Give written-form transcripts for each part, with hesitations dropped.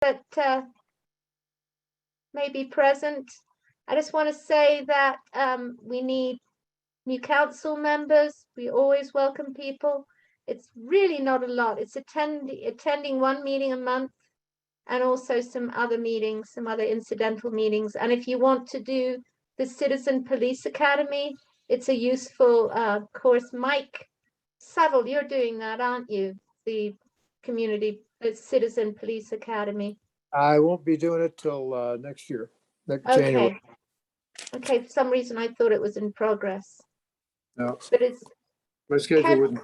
that may be present. I just want to say that we need new council members. We always welcome people. It's really not a lot. It's attending one meeting a month and also some other meetings, some other incidental meetings. And if you want to do the Citizen Police Academy, it's a useful course. Mike Saville, you're doing that, aren't you? The Citizen Police Academy. I won't be doing it till next year, January. Okay, for some reason I thought it was in progress. No, but it's my schedule wouldn't.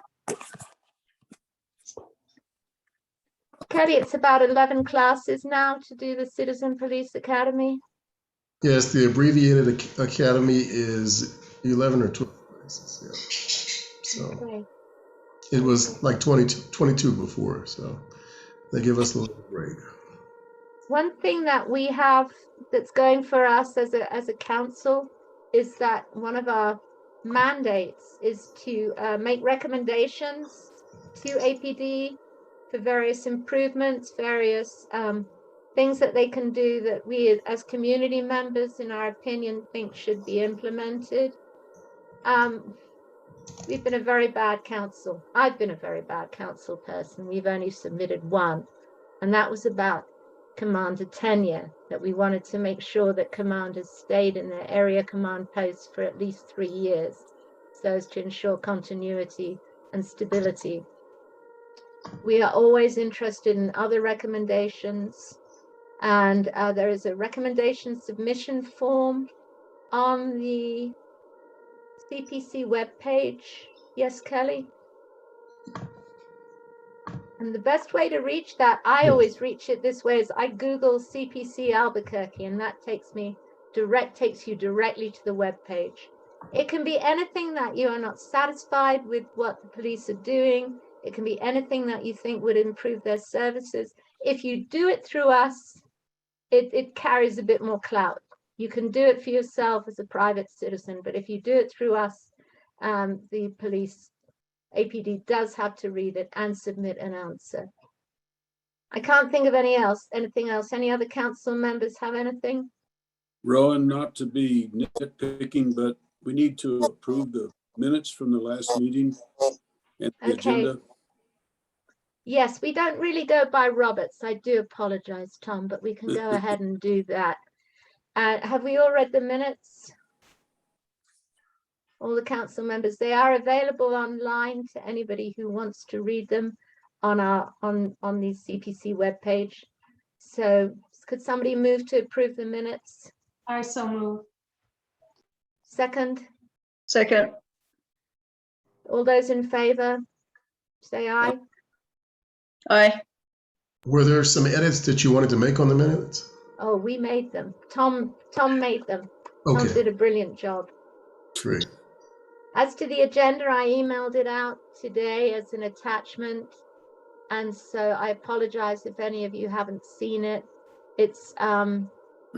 Kelly, it's about 11 classes now to do the Citizen Police Academy. Yes, the abbreviated academy is 11 or 12 classes. Yeah. So Okay. it was like 22 before. So they give us a little break. One thing that we have that's going for us as a council is that one of our mandates is to make recommendations to APD for various improvements, various things that they can do that we as community members, in our opinion, think should be implemented. We've been a very bad council. I've been a very bad council person. We've only submitted one, and that was about commander tenure, that we wanted to make sure that commanders stayed in their area command posts for at least 3 years so as to ensure continuity and stability. We are always interested in other recommendations, and there is a recommendation submission form on the CPC webpage. Yes, Kelly? And the best way to reach that, I always reach it this way, is I Google CPC Albuquerque, and that takes you directly to the webpage. It can be anything that you are not satisfied with what the police are doing. It can be anything that you think would improve their services. If you do it through us, it carries a bit more clout. You can do it for yourself as a private citizen, but if you do it through us, the police, APD does have to read it and submit an answer. I can't think of anything else. Any other council members have anything? Rowan, not to be nitpicking, but we need to approve the minutes from the last meeting and the agenda. Yes, we don't really go by Roberts. I do apologize, Tom, but we can go ahead and do that. Have we all read the minutes? All the council members, they are available online to anybody who wants to read them on the CPC webpage. So could somebody move to approve the minutes? I so move. Second? Second. All those in favor, say aye. Aye. Were there some edits that you wanted to make on the minutes? Oh, we made them. Tom made them. Okay. Tom did a brilliant job. Great. As to the agenda, I emailed it out today as an attachment. And so I apologize if any of you haven't seen it. It's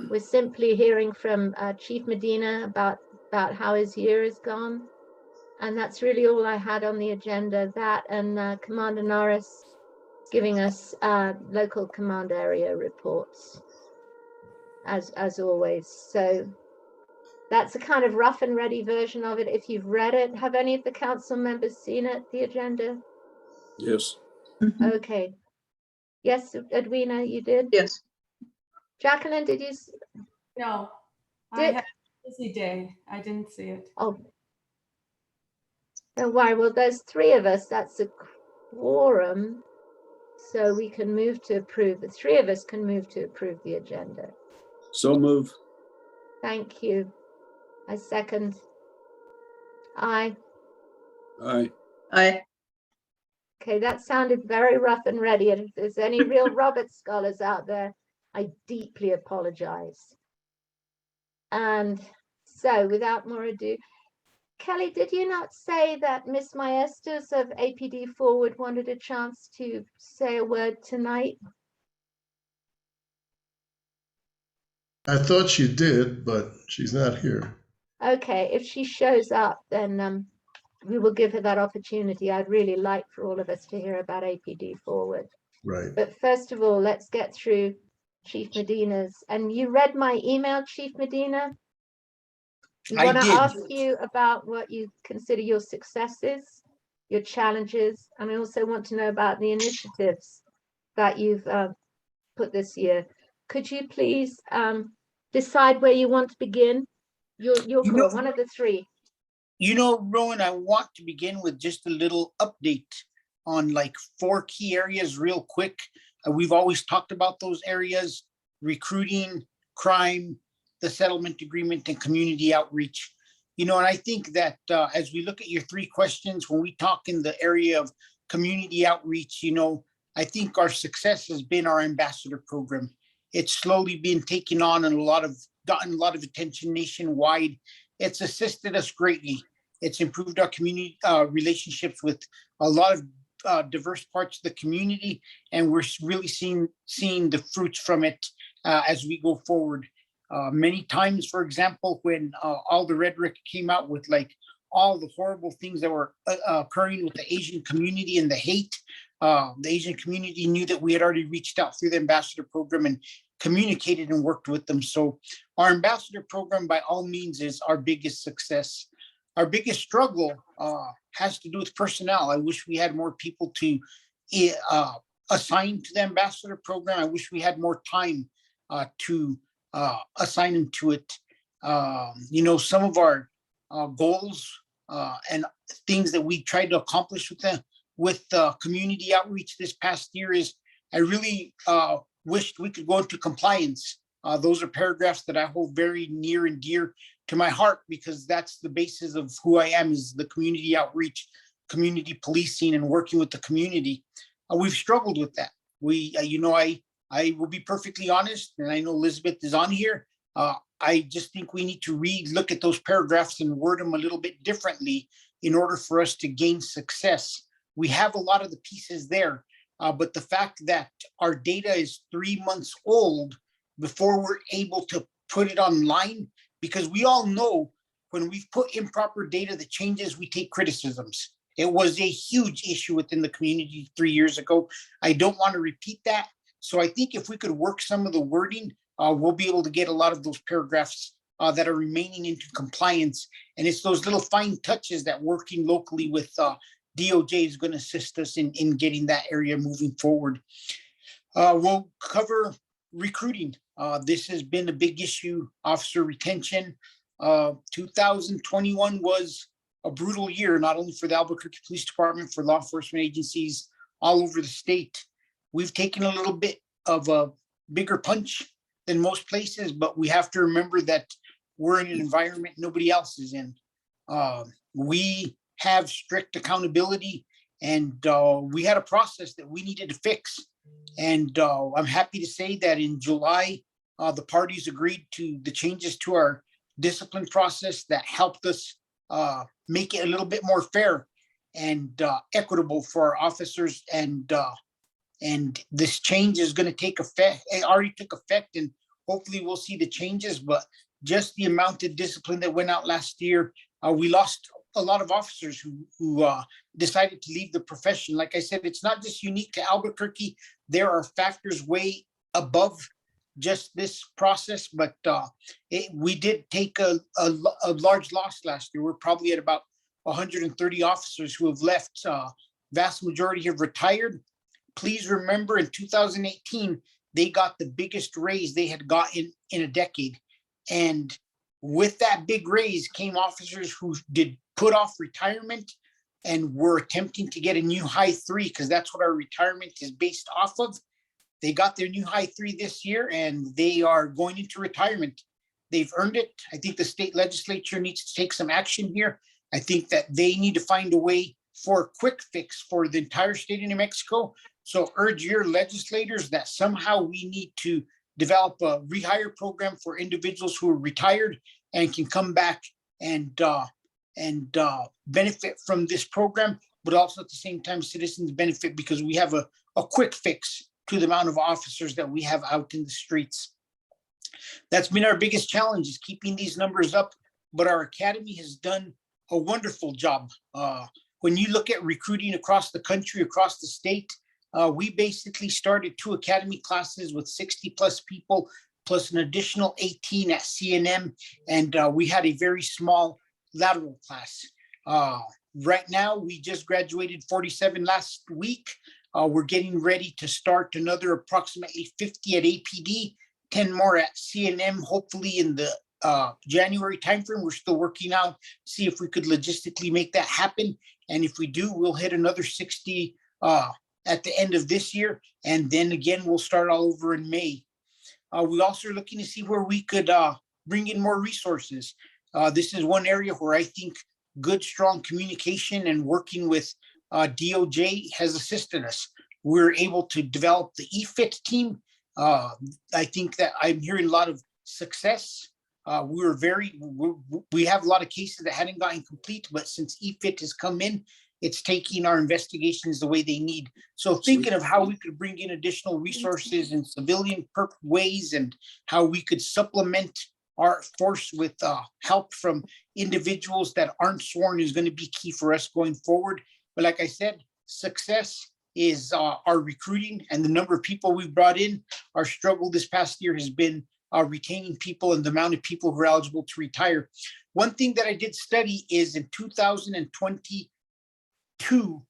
we're simply hearing from Chief Medina about how his year has gone. And that's really all I had on the agenda. That and Commander Norris giving us local command area reports, as always. So that's a kind of rough and ready version of it. If you've read it, have any of the council members seen it, the agenda? Yes. Okay. Yes, Edwina, you did? Yes. Jacqueline, did you? No, I had a busy day. I didn't see it. Oh. Don't worry. Well, there's 3 of us. That's a quorum. So we can move to approve. The 3 of us can move to approve the agenda. So move. Thank you. I second. Aye. Aye. Aye. Okay, that sounded very rough and ready. And if there's any real Roberts scholars out there, I deeply apologize. And so without more ado, Kelly, did you not say that Miss Maestas of APD Forward wanted a chance to say a word tonight? I thought she did, but she's not here. Okay, if she shows up, then we will give her that opportunity. I'd really like for all of us to hear about APD Forward. Right. But first of all, let's get through Chief Medina's, and you read my email, Chief Medina. We I want to did. ask you about what you consider your successes, your challenges, and I also want to know about the initiatives that you've put this year. Could you please decide where you want to begin? Your call, one of the three. Rowan, I want to begin with just a little update on like 4 key areas real quick. We've always talked about those areas: recruiting, crime, the settlement agreement, and community outreach. And I think that as we look at your 3 questions, when we talk in the area of community outreach, I think our success has been our ambassador program. It's slowly been taken on and gotten a lot of attention nationwide. It's assisted us greatly. It's improved our community relationships with a lot of diverse parts of the community, and we're really seeing the fruits from it as we go forward. Many times, for example, when all the rhetoric came out with like all the horrible things that were occurring with the Asian community and the hate, the Asian community knew that we had already reached out through the ambassador program and communicated and worked with them. So our ambassador program, by all means, is our biggest success. Our biggest struggle has to do with personnel. I wish we had more people to assign to the ambassador program. I wish we had more time to assign them to it. Some of our goals and things that we tried to accomplish with community outreach this past year is I really wished we could go into compliance. Those are paragraphs that I hold very near and dear to my heart, because that's the basis of who I am, is the community outreach, community policing, and working with the community. We've struggled with that. I will be perfectly honest, and I know Elizabeth is on here. I just think we need to look at those paragraphs and word them a little bit differently in order for us to gain success. We have a lot of the pieces there, but the fact that our data is 3 months old before we're able to put it online, because we all know when we've put improper data that changes, we take criticisms. It was a huge issue within the community 3 years ago. I don't want to repeat that. So I think if we could work some of the wording, we'll be able to get a lot of those paragraphs that are remaining into compliance. And it's those little fine touches that working locally with DOJ is going to assist us in getting that area moving forward. We'll cover recruiting. This has been a big issue, officer retention. 2021 was a brutal year, not only for the Albuquerque Police Department, for law enforcement agencies all over the state. We've taken a little bit of a bigger punch than most places, but we have to remember that we're in an environment nobody else is in. We have strict accountability, and we had a process that we needed to fix. And I'm happy to say that in July, the parties agreed to the changes to our discipline process that helped us make it a little bit more fair and equitable for our officers. And this change is going to take effect. It already took effect, and hopefully we'll see the changes. But just the amount of discipline that went out last year, we lost a lot of officers who decided to leave the profession. Like I said, it's not just unique to Albuquerque. There are factors way above just this process, but we did take a large loss last year. We're probably at about 130 officers who have left. Vast majority have retired. Please remember, in 2018, they got the biggest raise they had gotten in a decade. And with that big raise came officers who did put off retirement and were attempting to get a new high 3, because that's what our retirement is based off of. They got their new high 3 this year, and they are going into retirement. They've earned it. I think the state legislature needs to take some action here. I think that they need to find a way for a quick fix for the entire state of New Mexico. So urge your legislators that somehow we need to develop a rehire program for individuals who are retired and can come back and benefit from this program, but also at the same time citizens benefit because we have a quick fix to the amount of officers that we have out in the streets. That's been our biggest challenge, is keeping these numbers up, but our academy has done a wonderful job. When you look at recruiting across the country, across the state, We basically started 2 academy classes with 60+ people, plus an additional 18 at CNM, and we had a very small lateral class. Right now, we just graduated 47 last week. We're getting ready to start another approximately 50 at APD, 10 more at CNM, hopefully in the January timeframe. We're still working out, see if we could logistically make that happen. And if we do, we'll hit another 60 at the end of this year. And then again, we'll start all over in May. We also are looking to see where we could bring in more resources. This is one area where I think good, strong communication and working with DOJ has assisted us. We're able to develop the EFIT team. I think that I'm hearing a lot of success. We have a lot of cases that hadn't gotten complete, but since EFIT has come in, it's taking our investigations the way they need. So thinking of how we could bring in additional resources in civilian ways and how we could supplement our force with help from individuals that aren't sworn is going to be key for us going forward. But like I said, success is our recruiting and the number of people we've brought in. Our struggle this past year has been retaining people and the amount of people who are eligible to retire. One thing that I did study is in 2022,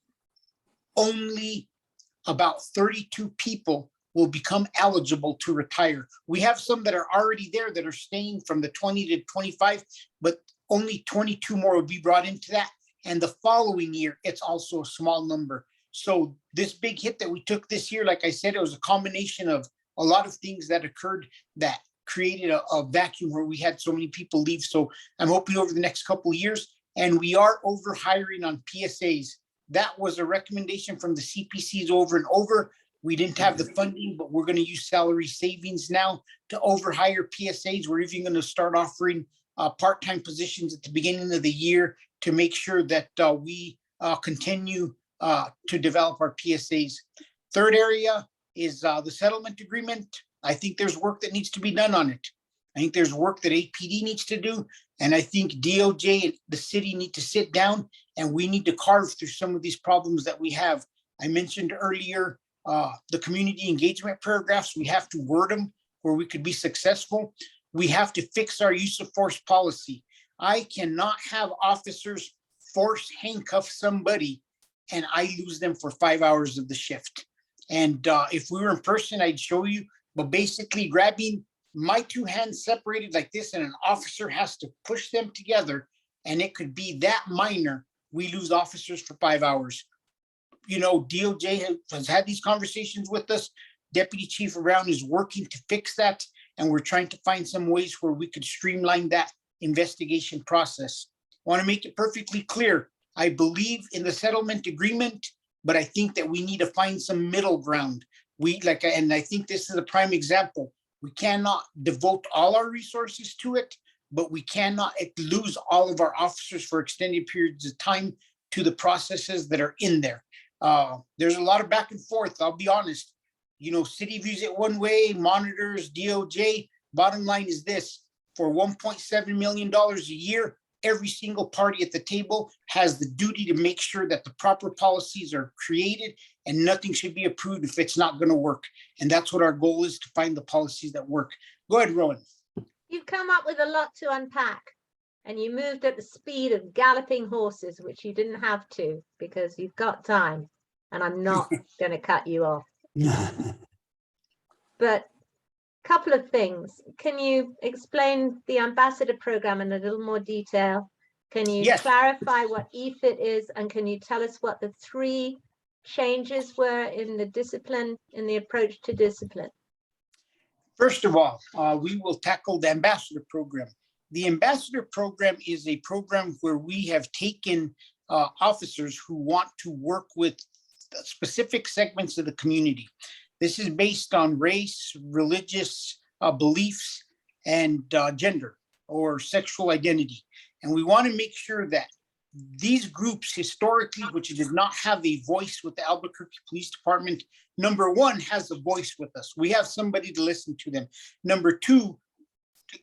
only about 32 people will become eligible to retire. We have some that are already there that are staying from the 20 to 25, but only 22 more will be brought into that. And the following year, it's also a small number. So this big hit that we took this year, like I said, it was a combination of a lot of things that occurred that created a vacuum where we had so many people leave. So I'm hoping over the next couple of years, and we are over hiring on PSAs. That was a recommendation from the CPCs over and over. We didn't have the funding, but we're going to use salary savings now to overhire PSAs. We're even going to start offering part-time positions at the beginning of the year to make sure that we continue to develop our PSAs. Third area is the settlement agreement. I think there's work that needs to be done on it. I think there's work that APD needs to do. And I think DOJ and the city need to sit down and we need to carve through some of these problems that we have. I mentioned earlier, the community engagement paragraphs, we have to word them where we could be successful. We have to fix our use of force policy. I cannot have officers force handcuff somebody and I lose them for 5 hours of the shift. And if we were in person, I'd show you, but basically grabbing my 2 hands separated like this and an officer has to push them together and it could be that minor, we lose officers for 5 hours. You know, DOJ has had these conversations with us. Deputy Chief Brown is working to fix that. And we're trying to find some ways where we could streamline that investigation process. I want to make it perfectly clear. I believe in the settlement agreement, but I think that we need to find some middle ground. And I think this is a prime example. We cannot devote all our resources to it, but we cannot lose all of our officers for extended periods of time to the processes that are in there. There's a lot of back and forth, I'll be honest. You know, city views it one way, monitors, DOJ. Bottom line is this, for $1.7 million a year, every single party at the table has the duty to make sure that the proper policies are created and nothing should be approved if it's not going to work. And that's what our goal is, to find the policies that work. Go ahead, Rowan. You've come up with a lot to unpack and you moved at the speed of galloping horses, which you didn't have to because you've got time and I'm not going to cut you off. But a couple of things. Can you explain the ambassador program in a little more detail? Can you clarify what EFIT is? And can you tell us what the 3 changes were in the discipline, in the approach to discipline? First of all, we will tackle the ambassador program. The ambassador program is a program where we have taken officers who want to work with specific segments of the community. This is based on race, religious beliefs, and gender or sexual identity. And we want to make sure that these groups historically, which did not have a voice with the Albuquerque Police Department, number 1, has a voice with us. We have somebody to listen to them. Number 2,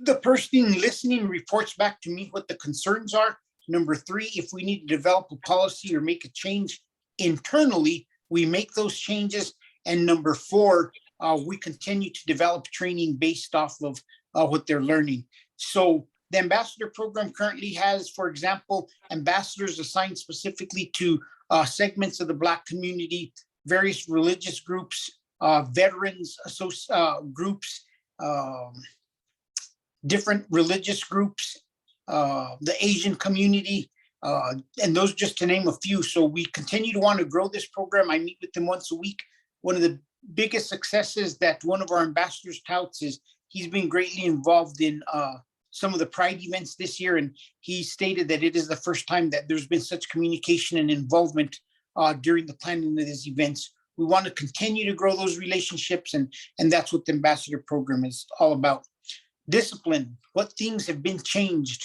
the person listening reports back to me what the concerns are. Number 3, if we need to develop a policy or make a change internally, we make those changes. And number 4, we continue to develop training based off of what they're learning. So the ambassador program currently has, for example, ambassadors assigned specifically to segments of the Black community, various religious groups, veterans groups, different religious groups, the Asian community, and those just to name a few. So we continue to want to grow this program. I meet with them once a week. One of the biggest successes that one of our ambassadors touts is he's been greatly involved in some of the Pride events this year. And he stated that it is the first time that there's been such communication and involvement during the planning of these events. We want to continue to grow those relationships, and that's what the ambassador program is all about. Discipline, what things have been changed.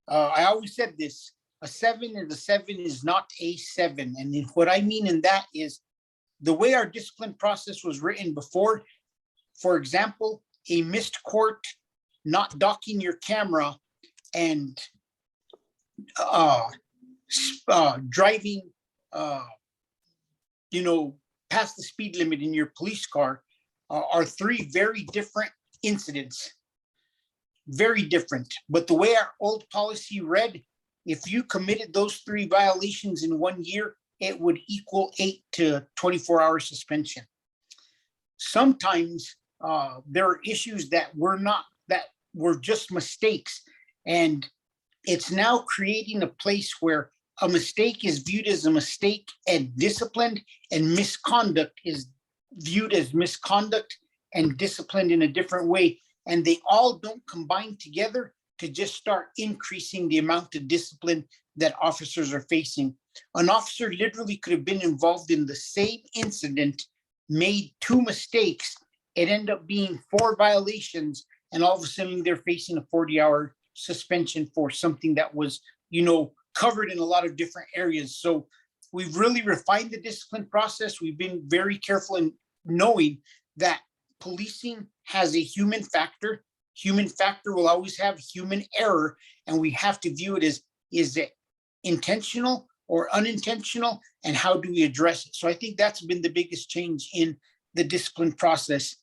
I always said this, a 7 is a 7 is not a 7. And then what I mean in that is the way our discipline process was written before. For example, a missed court, not docking your camera, and driving, past the speed limit in your police car are 3 very different incidents. Very different. But the way our old policy read, if you committed those 3 violations in 1 year, it would equal 8 to 24-hour suspension. Sometimes there are issues that were just mistakes, and it's now creating a place where a mistake is viewed as a mistake and disciplined, and misconduct is viewed as misconduct and disciplined in a different way. And they all don't combine together to just start increasing the amount of discipline that officers are facing. An officer literally could have been involved in the same incident, made 2 mistakes, it ended up being 4 violations, and all of a sudden they're facing a 40-hour suspension for something that was, covered in a lot of different areas. So we've really refined the discipline process. We've been very careful in knowing that policing has a human factor. Human factor will always have human error, and we have to view it as, is it intentional or unintentional, and how do we address it? So I think that's been the biggest change in the discipline process.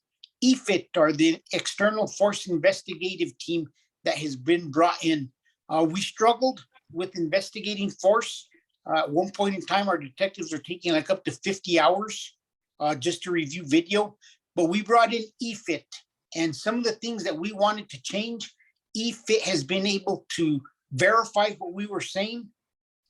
EFIT, or the External Force Investigative Team that has been brought in. We struggled with investigating force. At one point in time, our detectives are taking like up to 50 hours just to review video, but we brought in EFIT, and some of the things that we wanted to change, EFIT has been able to verify what we were saying,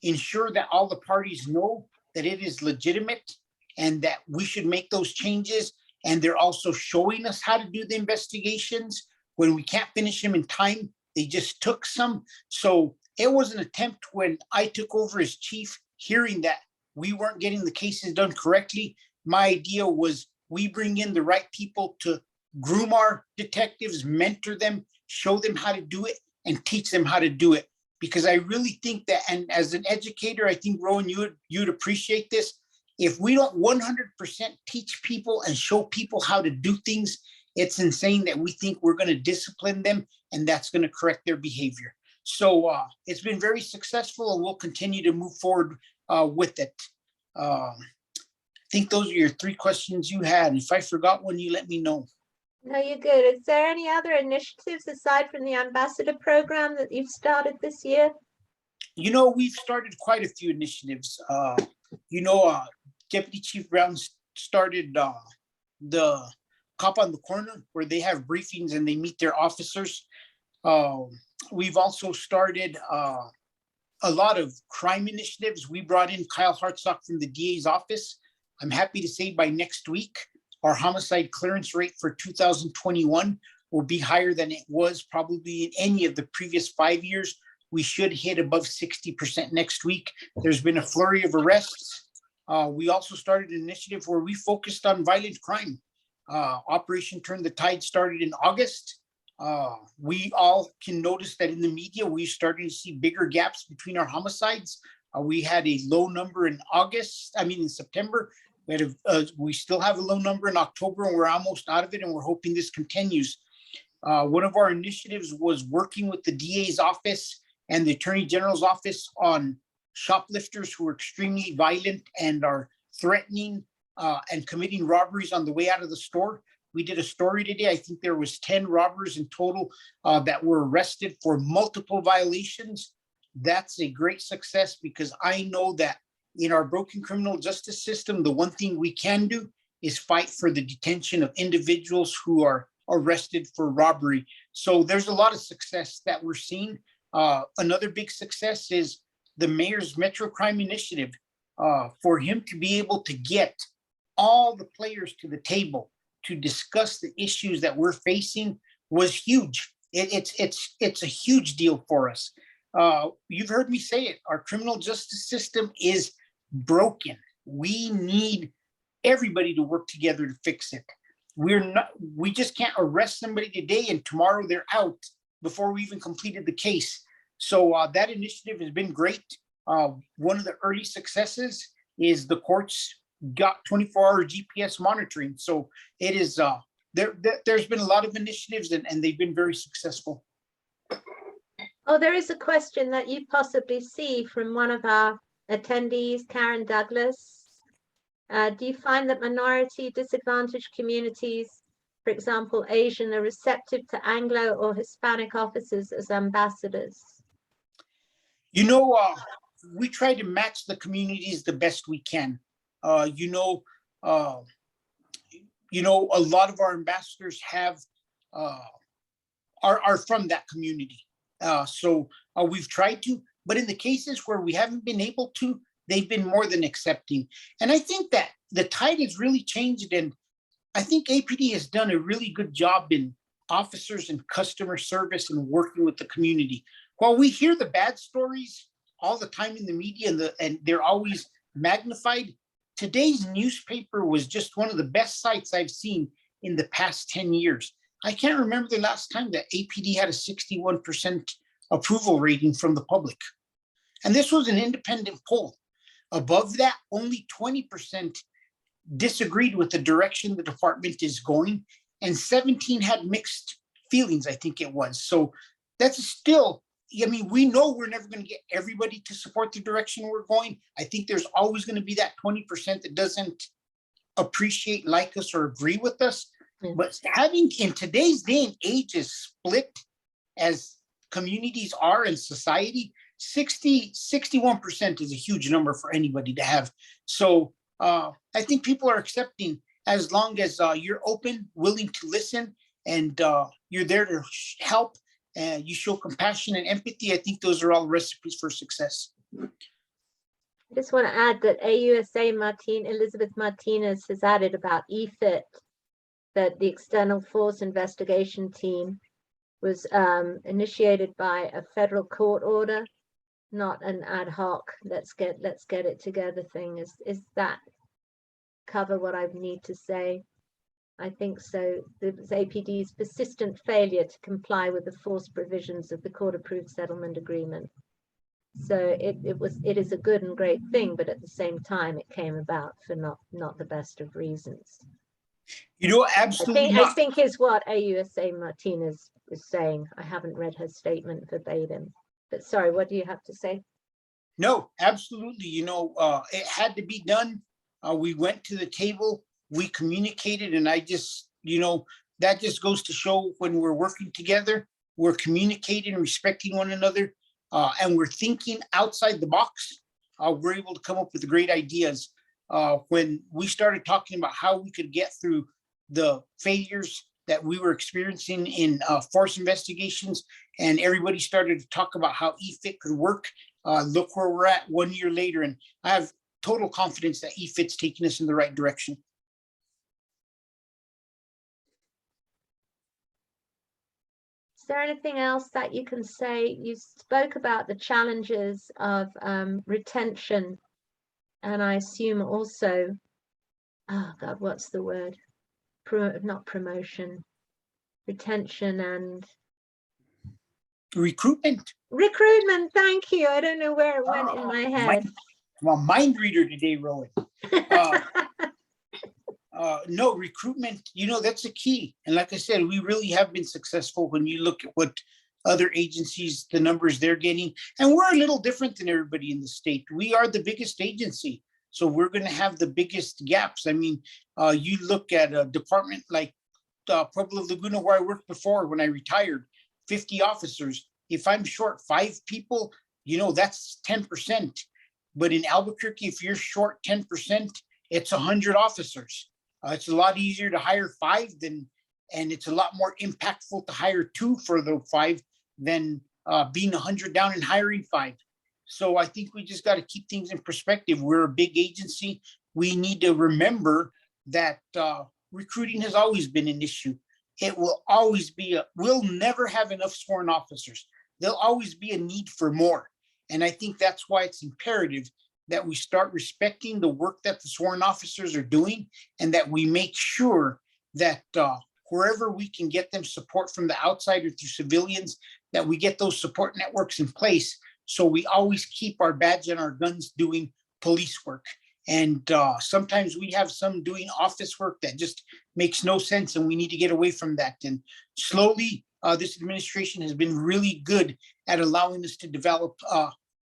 ensure that all the parties know that it is legitimate and that we should make those changes. And they're also showing us how to do the investigations. When we can't finish them in time, they just took some. So it was an attempt when I took over as chief, hearing that we weren't getting the cases done correctly. My idea was we bring in the right people to groom our detectives, mentor them, show them how to do it, and teach them how to do it. Because I really think that, and as an educator, I think, Rowan, you'd appreciate this. If we don't 100% teach people and show people how to do things, it's insane that we think we're going to discipline them and that's going to correct their behavior. So it's been very successful, and we'll continue to move forward with it. I think those are your 3 questions you had. If I forgot one, you let me know. No, you're good. Is there any other initiatives aside from the ambassador program that you've started this year? We've started quite a few initiatives. Deputy Chief Brown started the Cop on the Corner, where they have briefings and they meet their officers. We've also started a lot of crime initiatives. We brought in Kyle Hartsock from the DA's office. I'm happy to say by next week, our homicide clearance rate for 2021 will be higher than it was probably in any of the previous 5 years. We should hit above 60% next week. There's been a flurry of arrests. We also started an initiative where we focused on violent crime. Operation Turn the Tide started in August. We all can notice that in the media, we're starting to see bigger gaps between our homicides. We had a low number in September. We still have a low number in October, and we're almost out of it, and we're hoping this continues. One of our initiatives was working with the DA's office and the Attorney General's office on shoplifters who are extremely violent and are threatening and committing robberies on the way out of the store. We did a story today. I think there was 10 robbers in total that were arrested for multiple violations. That's a great success because I know that in our broken criminal justice system, the one thing we can do is fight for the detention of individuals who are arrested for robbery. So there's a lot of success that we're seeing. Another big success is the mayor's Metro Crime Initiative. For him to be able to get all the players to the table to discuss the issues that we're facing was huge. It's a huge deal for us. You've heard me say it. Our criminal justice system is broken. We need everybody to work together to fix it. We just can't arrest somebody today and tomorrow they're out before we even completed the case. So that initiative has been great. One of the early successes is the courts got 24-hour GPS monitoring. So it is there's been a lot of initiatives and they've been very successful. Oh, there is a question that you possibly see from one of our attendees, Karen Douglas. Do you find that minority disadvantaged communities, for example, Asian, are receptive to Anglo or Hispanic officers as ambassadors? You know, we try to match the communities the best we can. A lot of our ambassadors are from that community. So we've tried to, but in the cases where we haven't been able to, they've been more than accepting. And I think that the tide has really changed. And I think APD has done a really good job in officers and customer service and working with the community. While we hear the bad stories all the time in the media and they're always magnified, today's newspaper was just one of the best sites I've seen in the past 10 years. I can't remember the last time that APD had a 61% approval rating from the public. And this was an independent poll. Above that, only 20% disagreed with the direction the department is going, and 17 had mixed feelings, I think it was. So that's still, I mean, we know we're never going to get everybody to support the direction we're going. I think there's always going to be that 20% that doesn't appreciate, like us, or agree with us. But having in today's day and age is split as communities are in society, 61% is a huge number for anybody to have. So I think people are accepting as long as you're open, willing to listen, and you're there to help, and you show compassion and empathy. I think those are all recipes for success. I just want to add that AUSA Elizabeth Martinez has added about EFIT, that the external force investigation team was initiated by a federal court order, not an ad hoc, let's get it together thing. Is that cover what I need to say? I think so. It was APD's persistent failure to comply with the force provisions of the court-approved settlement agreement. So it is a good and great thing, but at the same time, it came about for not the best of reasons. You know, absolutely. I think is what AUSA Martinez is saying. I haven't read her statement verbatim, but sorry, what do you have to say? No, absolutely. You know, it had to be done. We went to the table, we communicated, and I just, that just goes to show when we're working together, we're communicating, respecting one another, and we're thinking outside the box. We're able to come up with great ideas. When we started talking about how we could get through the failures that we were experiencing in force investigations, and everybody started to talk about how EFIT could work, look where we're at 1 year later. And I have total confidence that EFIT's taking us in the right direction. Is there anything else that you can say? You spoke about the challenges of retention, and I assume also, oh God, what's the word? Not promotion, retention and Recruitment. Recruitment, thank you. I don't know where it went in my head. I'm a mind reader today, Rowan. No, recruitment, that's a key. And like I said, we really have been successful when you look at what other agencies, the numbers they're getting. And we're a little different than everybody in the state. We are the biggest agency. So we're going to have the biggest gaps. I mean, you look at a department like Pueblo Laguna, where I worked before when I retired, 50 officers. If I'm short 5 people, you know, that's 10%. But in Albuquerque, if you're short 10%, it's 100 officers. It's a lot easier to hire 5 and it's a lot more impactful to hire 2 for the 5 than being 100 down and hiring 5. So I think we just got to keep things in perspective. We're a big agency. We need to remember that recruiting has always been an issue. It will always be, we'll never have enough sworn officers. There'll always be a need for more. And I think that's why it's imperative that we start respecting the work that the sworn officers are doing, and that we make sure that wherever we can get them support from the outside or through civilians, that we get those support networks in place. So we always keep our badge and our guns doing police work. And sometimes we have some doing office work that just makes no sense, and we need to get away from that. And slowly, this administration has been really good at allowing us to develop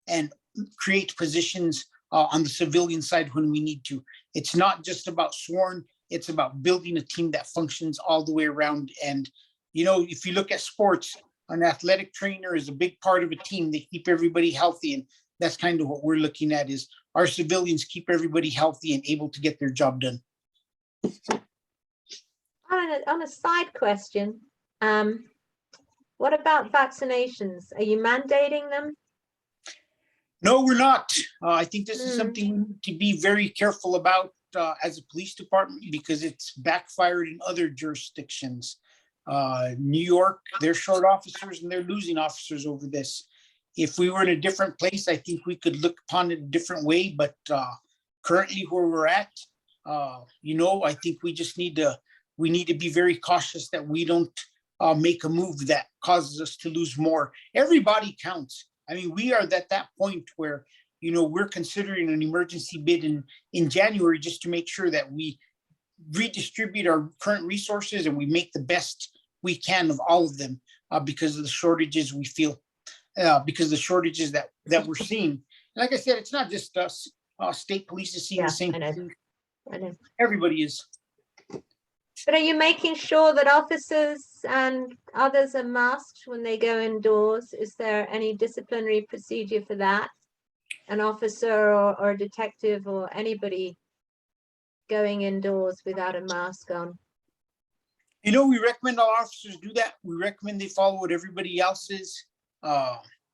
and create positions on the civilian side when we need to. It's not just about sworn, it's about building a team that functions all the way around. And, you know, if you look at sports, an athletic trainer is a big part of a team. They keep everybody healthy. And that's kind of what we're looking at, is our civilians keep everybody healthy and able to get their job done. On a side question, what about vaccinations? Are you mandating them? No, we're not. I think this is something we need to be very careful about as a police department, because it's backfired in other jurisdictions. New York, they're short officers and they're losing officers over this. If we were in a different place, I think we could look upon it a different way. But currently where we're at, you know, I think we just need to be very cautious that we don't make a move that causes us to lose more. Everybody counts. I mean, we are at that point where, you know, we're considering an emergency bid in January, just to make sure that we redistribute our current resources and we make the best we can of all of them, because of the shortages we feel, because of the shortages that we're seeing. And like I said, it's not just us. State police is seeing the same thing. I know. Everybody is. But are you making sure that officers and others are masked when they go indoors? Is there any disciplinary procedure for that? An officer or a detective or anybody going indoors without a mask on? You know, we recommend all officers do that. We recommend they follow what everybody else is.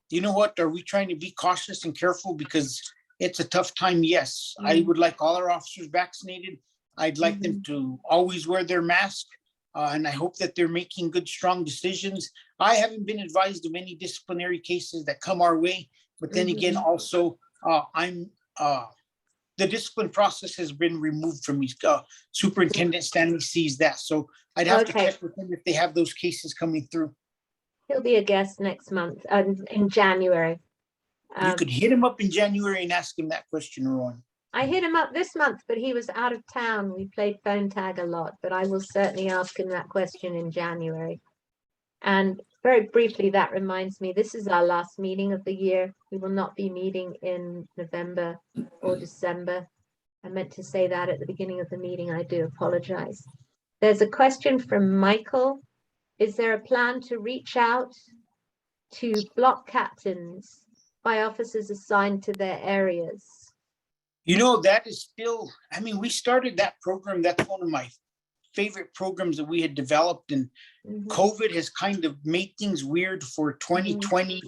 You know what? Are we trying to be cautious and careful because it's a tough time? Yes. I would like all our officers vaccinated. I'd like them to always wear their mask. And I hope that they're making good, strong decisions. I haven't been advised of any disciplinary cases that come our way. But then again, also, the discipline process has been removed from me. Superintendent Stanley sees that. So I'd have to check with him if they have those cases coming through. He'll be a guest next month, in January. You could hit him up in January and ask him that question, Rowan. I hit him up this month, but he was out of town. We played phone tag a lot, but I will certainly ask him that question in January. And very briefly, that reminds me, this is our last meeting of the year. We will not be meeting in November or December. I meant to say that at the beginning of the meeting. I do apologize. There's a question from Michael. Is there a plan to reach out to block captains by officers assigned to their areas? You know, that is still, I mean, we started that program. That's one of my favorite programs that we had developed, and COVID has kind of made things weird for 2020.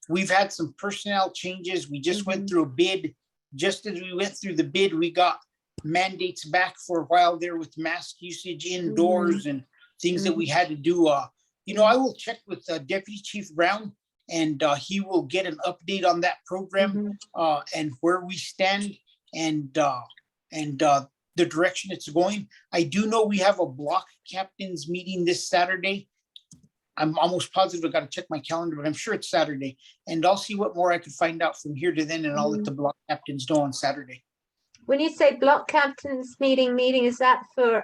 We've had some personnel changes. We just went through a bid. Just as we went through the bid, we got mandates back for a while there with mask usage indoors and things that we had to do. You know, I will check with Deputy Chief Brown, and he will get an update on that program and where we stand and the direction it's going. I do know we have a block captains meeting this Saturday. I'm almost positive. I got to check my calendar, but I'm sure it's Saturday. And I'll see what more I can find out from here to then, and I'll let the block captains know on Saturday. When you say block captains meeting, is that for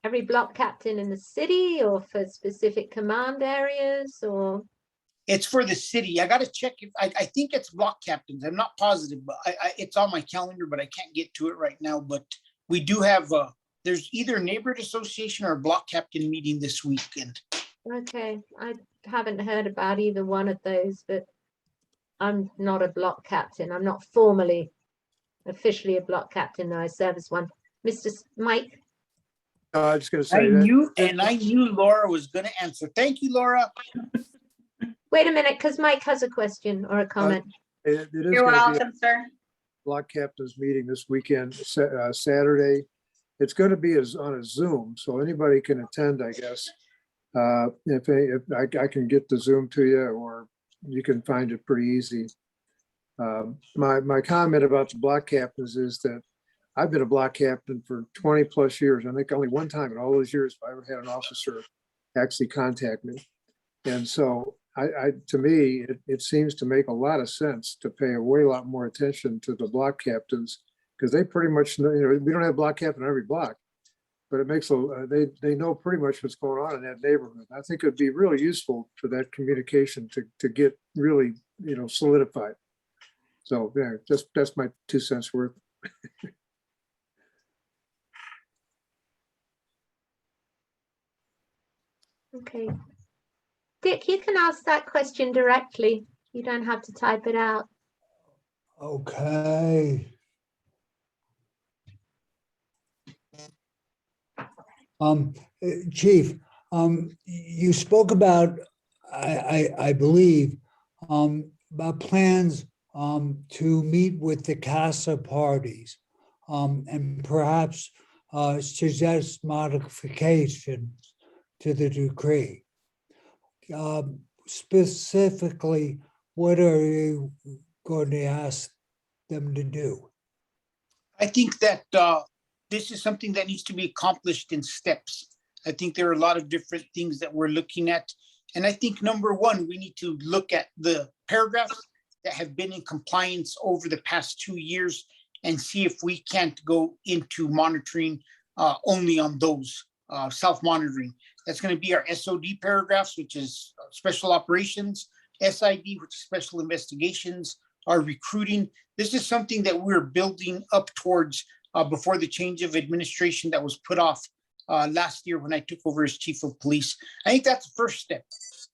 every block captain in the city or for specific command areas, or? It's for the city. I gotta check if, I think it's block captains. I'm not positive, but it's on my calendar, but I can't get to it right now. But we do have, there's either a neighborhood association or a block captain meeting this weekend. Okay, I haven't heard about either one of those, but I'm not a block captain. I'm not officially a block captain, though I serve as one. Mr. Mike? I was just going to I say that. knew Laura was gonna answer. Thank you, Laura. Wait a minute, because Mike has a question or a comment. It is You're going to be a welcome, sir. block captains meeting this weekend, Saturday. It's going to be on a Zoom, so anybody can attend, I guess. If I can get the Zoom to you, or you can find it pretty easy. My comment about the block captains is that I've been a block captain for 20 plus years. I think only one time in all those years have I ever had an officer actually contact me. And so to me, it seems to make a lot of sense to pay a way lot more attention to the block captains, because they pretty much know, we don't have block captain on every block, but it makes they know pretty much what's going on in that neighborhood. I think it'd be really useful for that communication to get really, solidified. So yeah, that's my 2 cents worth. Okay. Dick, you can ask that question directly. You don't have to type it out. Okay. Chief, you spoke about, I believe, about plans to meet with the CASA parties and perhaps suggest modifications to the decree. Specifically, what are you going to ask them to do? I think that this is something that needs to be accomplished in steps. I think there are a lot of different things that we're looking at. And I think number one, we need to look at the paragraphs that have been in compliance over the past 2 years and see if we can't go into monitoring only on those, self-monitoring. That's going to be our SOD paragraphs, which is special operations, SID, which is special investigations, our recruiting. This is something that we're building up towards before the change of administration that was put off last year when I took over as chief of police. I think that's the first step.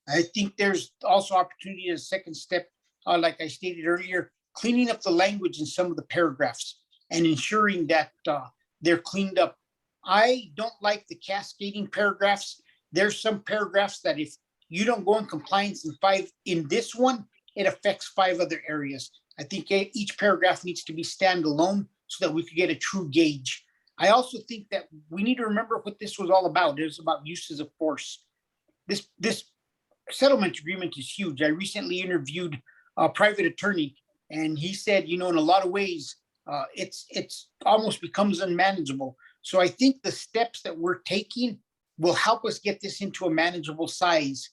I think there's also opportunity as a second step, like I stated earlier, cleaning up the language in some of the paragraphs and ensuring that they're cleaned up. I don't like the cascading paragraphs. There's some paragraphs that if you don't go in compliance in this one, it affects 5 other areas. I think each paragraph needs to be standalone so that we could get a true gauge. I also think that we need to remember what this was all about. It was about uses of force. This settlement agreement is huge. I recently interviewed a private attorney, and he said, in a lot of ways, it's almost becomes unmanageable. So I think the steps that we're taking will help us get this into a manageable size,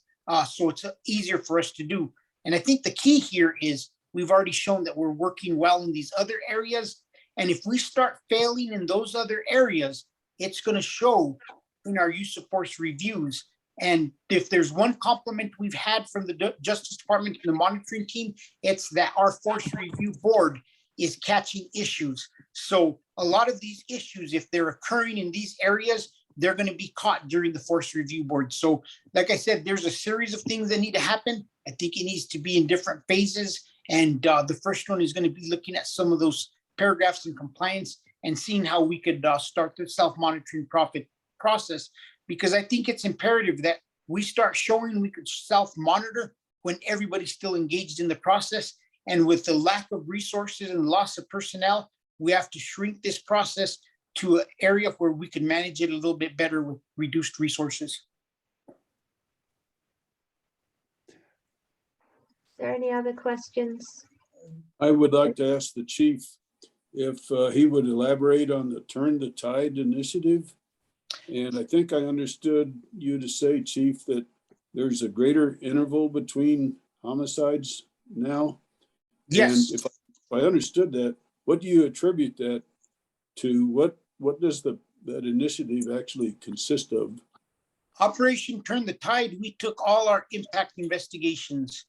so it's easier for us to do. And I think the key here is we've already shown that we're working well in these other areas. And if we start failing in those other areas, it's going to show in our use of force reviews. And if there's one compliment we've had from the Justice Department and the monitoring team, it's that our force review board is catching issues. So a lot of these issues, if they're occurring in these areas, they're going to be caught during the force review board. So like I said, there's a series of things that need to happen. I think it needs to be in different phases. And the first one is going to be looking at some of those paragraphs in compliance and seeing how we could start the self-monitoring process, because I think it's imperative that we start showing we could self-monitor when everybody's still engaged in the process. And with the lack of resources and loss of personnel, we have to shrink this process to an area where we can manage it a little bit better with reduced resources. Is there any other questions? I would like to ask the chief if he would elaborate on the Turn the Tide initiative. And I think I understood you to say, Chief, that there's a greater interval between homicides now. Yes. And if I understood that, what do you attribute that to? What does that initiative actually consist of? Operation Turn the Tide, we took all our impact investigations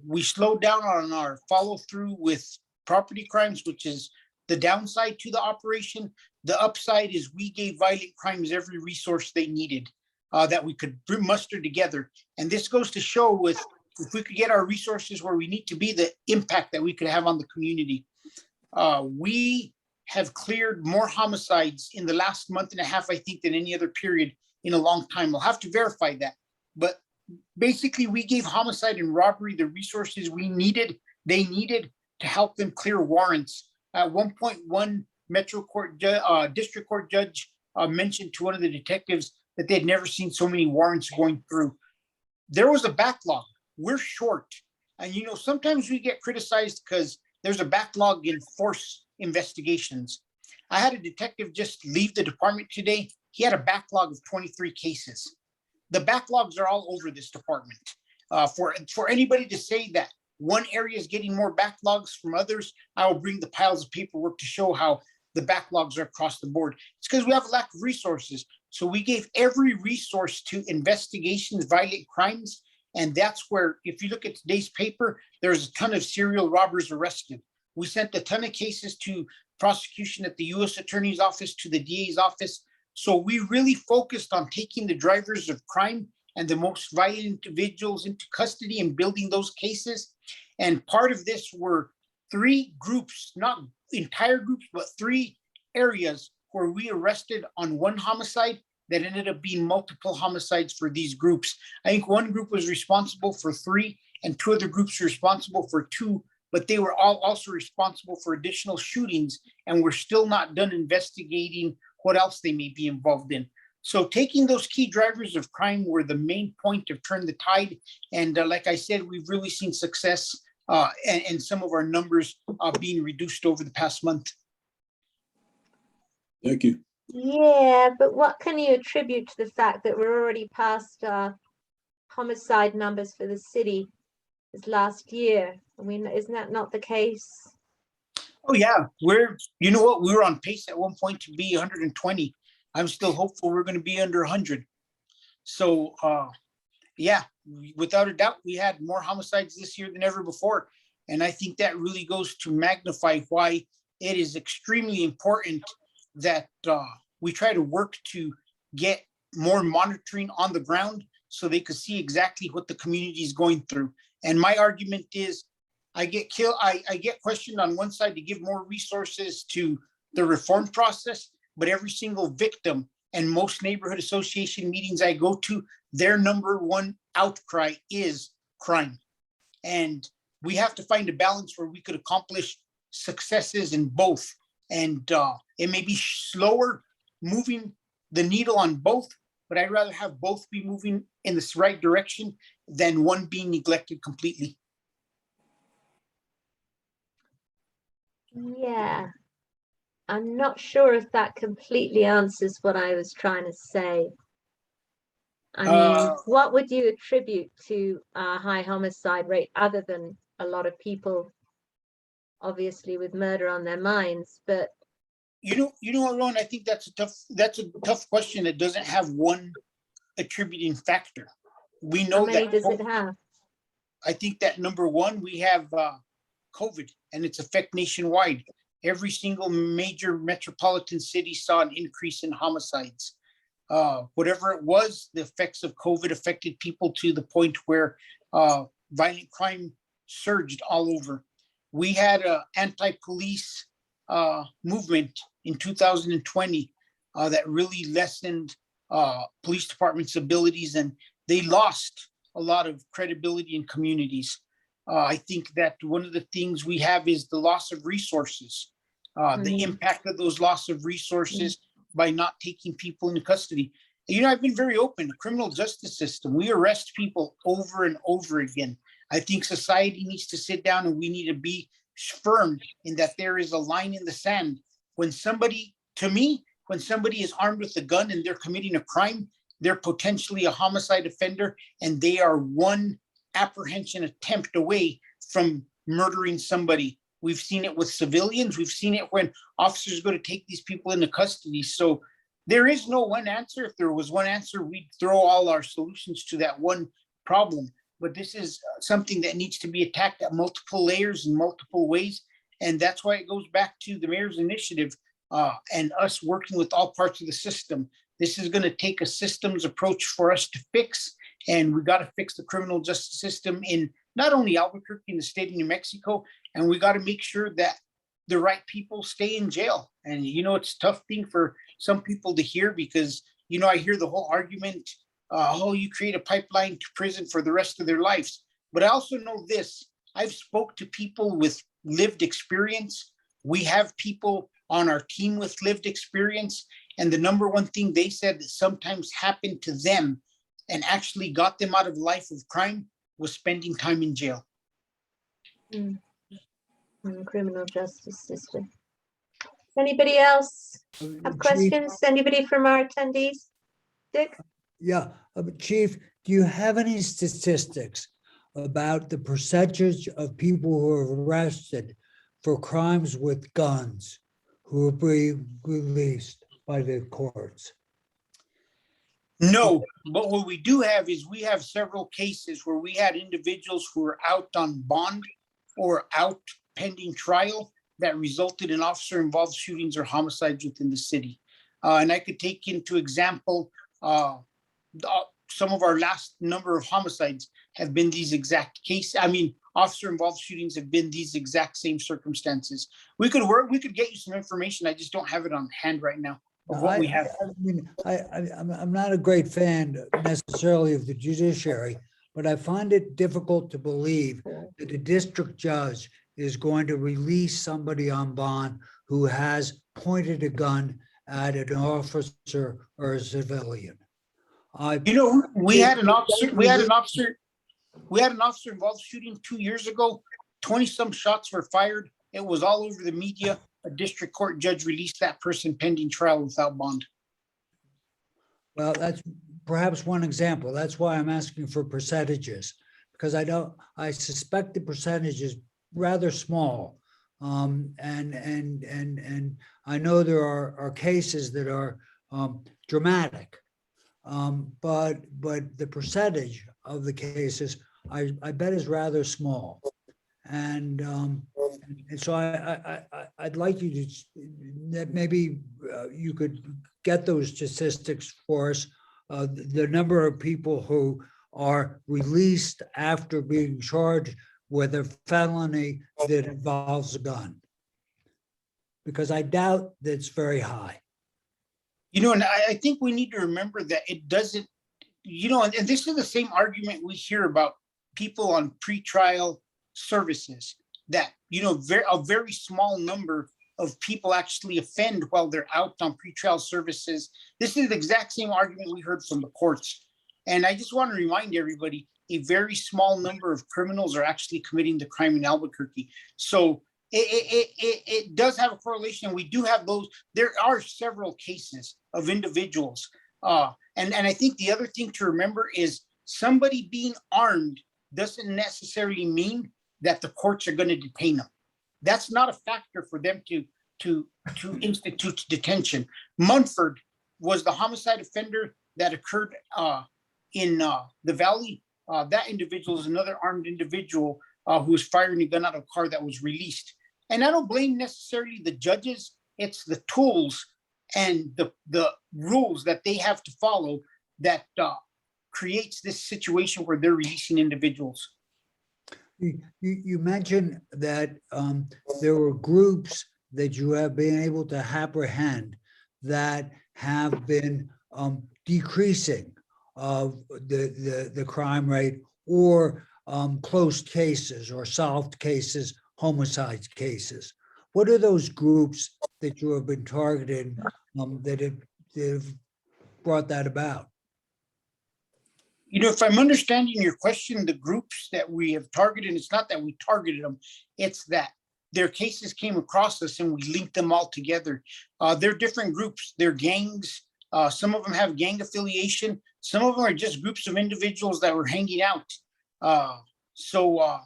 We slowed down on our follow through with property crimes, which is the downside to the operation. The upside is we gave violent crimes every resource they needed that we could muster together. And this goes to show with, if we could get our resources where we need to be, the impact that we could have on the community. We have cleared more homicides in the last month and a half, I think, than any other period in a long time. I'll have to verify that. But basically, we gave homicide and robbery the resources they needed to help them clear warrants. At one point, one district court judge mentioned to one of the detectives that they had never seen so many warrants going through. There was a backlog. We're short. And, sometimes we get criticized because there's a backlog in force investigations. I had a detective just leave the department today. He had a backlog of 23 cases. The backlogs are all over this department. For anybody to say that one area is getting more backlogs from others, I will bring the piles of paperwork to show how the backlogs are across the board. It's because we have a lack of resources. So we gave every resource to investigations, violent crimes. And that's where, if you look at today's paper, there's a ton of serial robbers arrested. We sent a ton of cases to prosecution at the U.S. Attorney's Office, to the DA's office. So we really focused on taking the drivers of crime and the most violent individuals into custody and building those cases. And part of this were 3 groups, not entire groups, but 3 areas where we arrested on one homicide that ended up being multiple homicides for these groups. I think one group was responsible for 3 and 2 other groups were responsible for 2, but they were all also responsible for additional shootings, and we're still not done investigating what else they may be involved in. So taking those key drivers of crime were the main point to turn the tide. And like I said, we've really seen success and some of our numbers being reduced over the past month. Thank you. Yeah, but what can you attribute to the fact that we're already past homicide numbers for the city this last year? I mean, isn't that not the case? Oh yeah, you know what? We were on pace at one point to be 120. I'm still hopeful we're going to be under 100. So yeah, without a doubt, we had more homicides this year than ever before. And I think that really goes to magnify why it is extremely important that we try to work to get more monitoring on the ground so they could see exactly what the community is going through. And my argument is, I get questioned on one side to give more resources to the reform process, but every single victim and most neighborhood association meetings I go to, their number one outcry is crime. And we have to find a balance where we could accomplish successes in both. And it may be slower moving the needle on both, but I'd rather have both be moving in the right direction than one being neglected completely. Yeah, I'm not sure if that completely answers what I was trying to say. I mean, what would you attribute to a high homicide rate other than a lot of people, obviously, with murder on their minds? But you know what, Ron, I think that's a tough question that doesn't have one attributing factor. We know how many that does it have? I think that number one, we have COVID and its effect nationwide. Every single major metropolitan city saw an increase in homicides. Whatever it was, the effects of COVID affected people to the point where violent crime surged all over. We had an anti-police movement in 2020 that really lessened police departments' abilities, and they lost a lot of credibility in communities. I think that one of the things we have is the loss of resources, the impact of those loss of resources by not taking people into custody. You know, I've been very open. The criminal justice system, we arrest people over and over again. I think society needs to sit down and we need to be firm in that there is a line in the sand. When somebody, to me, when somebody is armed with a gun and they're committing a crime, they're potentially a homicide offender and they are one apprehension attempt away from murdering somebody. We've seen it with civilians. We've seen it when officers go to take these people into custody. So there is no one answer. If there was one answer, we'd throw all our solutions to that one problem. but this is something that needs to be attacked at multiple layers and multiple ways. And that's why it goes back to the mayor's initiative and us working with all parts of the system. This is going to take a systems approach for us to fix, and we got to fix the criminal justice system in not only Albuquerque, in the state of New Mexico, and we got to make sure that the right people stay in jail. And, you know, it's a tough thing for some people to hear because, you know, I hear the whole argument, oh, you create a pipeline to prison for the rest of their lives. But I also know this, I've spoke to people with lived experience. We have people on our team with lived experience. And the number one thing they said that sometimes happened to them and actually got them out of life of crime was spending time in jail. In the criminal justice system. Anybody else have Chief, questions? Anybody from our attendees? Dick? yeah, Chief, do you have any statistics about the percentage of people who are arrested for crimes with guns who will be released by the courts? No, but what we do have is we have several cases where we had individuals who were out on bond or out pending trial that resulted in officer-involved shootings or homicides within the city. And I could take into example, some of our last number of homicides have been these exact cases. I mean, officer-involved shootings have been these exact same circumstances. We could get you some information. I just don't have it on hand right now of what we have. I mean, I'm not a great fan necessarily of the judiciary, but I find it difficult to believe that a district judge is going to release somebody on bond who has pointed a gun at an officer or a civilian. You know, we had an officer involved shooting 2 years ago. 20-some shots were fired. It was all over the media. A district court judge released that person pending trial without bond. Well, that's perhaps one example. That's why I'm asking for percentages, because I suspect the percentage is rather small. And I know there are cases that are dramatic, but the percentage of the cases I bet is rather small. And so I'd like you to, that maybe you could get those statistics for us, the number of people who are released after being charged with a felony that involves a gun. Because I doubt that's very high. You know, and I think we need to remember that it doesn't, you know, and this is the same argument we hear about people on pretrial services, that, you know, a very small number of people actually offend while they're out on pretrial services. This is the exact same argument we heard from the courts. And I just want to remind everybody, a very small number of criminals are actually committing the crime in Albuquerque. So it does have a correlation. We do have those. There are several cases of individuals. And I think the other thing to remember is somebody being armed doesn't necessarily mean that the courts are going to detain them. That's not a factor for them to institute detention. Munford was the homicide offender that occurred in the Valley. That individual is another armed individual who was firing a gun out of a car that was released. And I don't blame necessarily the judges. It's the tools and the rules that they have to follow that creates this situation where they're releasing individuals. You mentioned that there were groups that you have been able to apprehend that have been decreasing of the crime rate, or closed cases or solved cases, homicide cases. What are those groups that you have been targeting that have brought that about? You know, if I'm understanding your question, the groups that we have targeted, it's not that we targeted them, it's that their cases came across us and we linked them all together. They're different groups, they're gangs. Some of them have gang affiliation. Some of them are just groups of individuals that were hanging out. So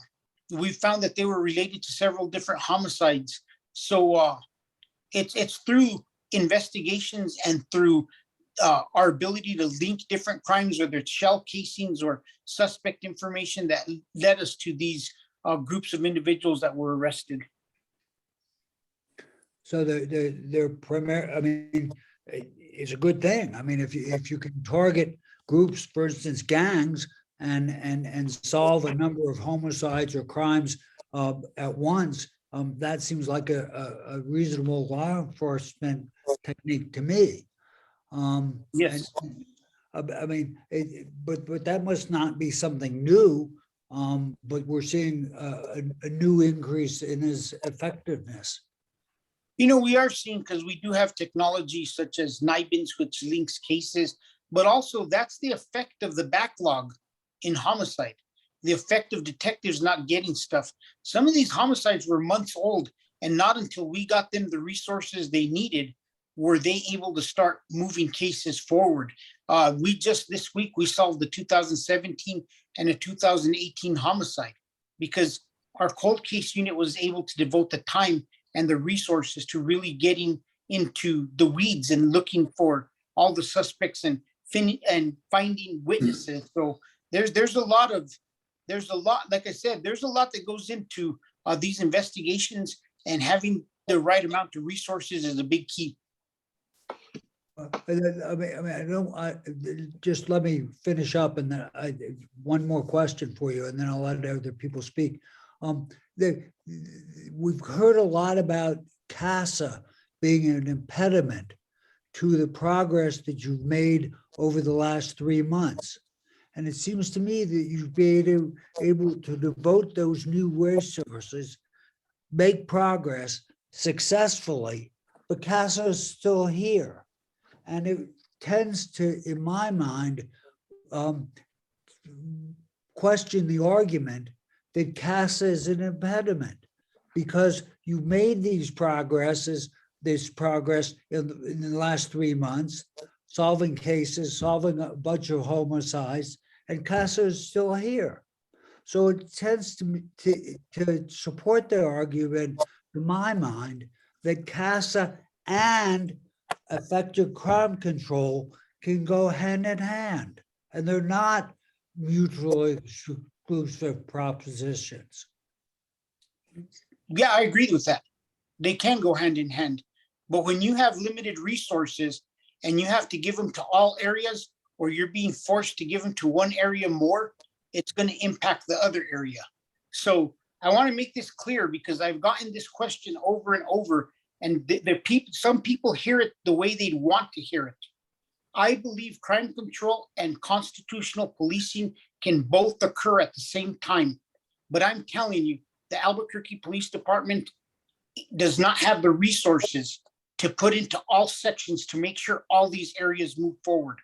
we found that they were related to several different homicides. So it's through investigations and through our ability to link different crimes, whether it's shell casings or suspect information that led us to these groups of individuals that were arrested. So they're primary, I mean, it's a good thing. I mean, if you can target groups, for instance, gangs, and solve a number of homicides or crimes at once, that seems like a reasonable law enforcement technique to me. Yes. I mean, but that must not be something new. But we're seeing a new increase in his effectiveness. You know, we are seeing, because we do have technology such as NIBINs, which links cases, but also that's the effect of the backlog in homicide, the effect of detectives not getting stuff. Some of these homicides were months old, and not until we got them the resources they needed were they able to start moving cases forward. We just this week, we solved the 2017 and a 2018 homicide because our cold case unit was able to devote the time and the resources to really getting into the weeds and looking for all the suspects and finding witnesses. So there's a lot, like I said, there's a lot that goes into these investigations, and having the right amount of resources is a big key. Just let me finish up, and then one more question for you, and then I'll let other people speak. We've heard a lot about CASA being an impediment to the progress that you've made over the last 3 months. And it seems to me that you've been able to devote those new resources, make progress successfully, but CASA is still here. And it tends to, in my mind, question the argument that CASA is an impediment, because you made this progress in the last 3 months, solving cases, solving a bunch of homicides, and CASA is still here. So it tends to support the argument, in my mind, that CASA and effective crime control can go hand in hand, and they're not mutually exclusive propositions. Yeah, I agree with that. They can go hand in hand. But when you have limited resources and you have to give them to all areas, or you're being forced to give them to one area more, it's going to impact the other area. So I want to make this clear, because I've gotten this question over and over, and some people hear it the way they'd want to hear it. I believe crime control and constitutional policing can both occur at the same time. But I'm telling you, the Albuquerque Police Department does not have the resources to put into all sections to make sure all these areas move forward.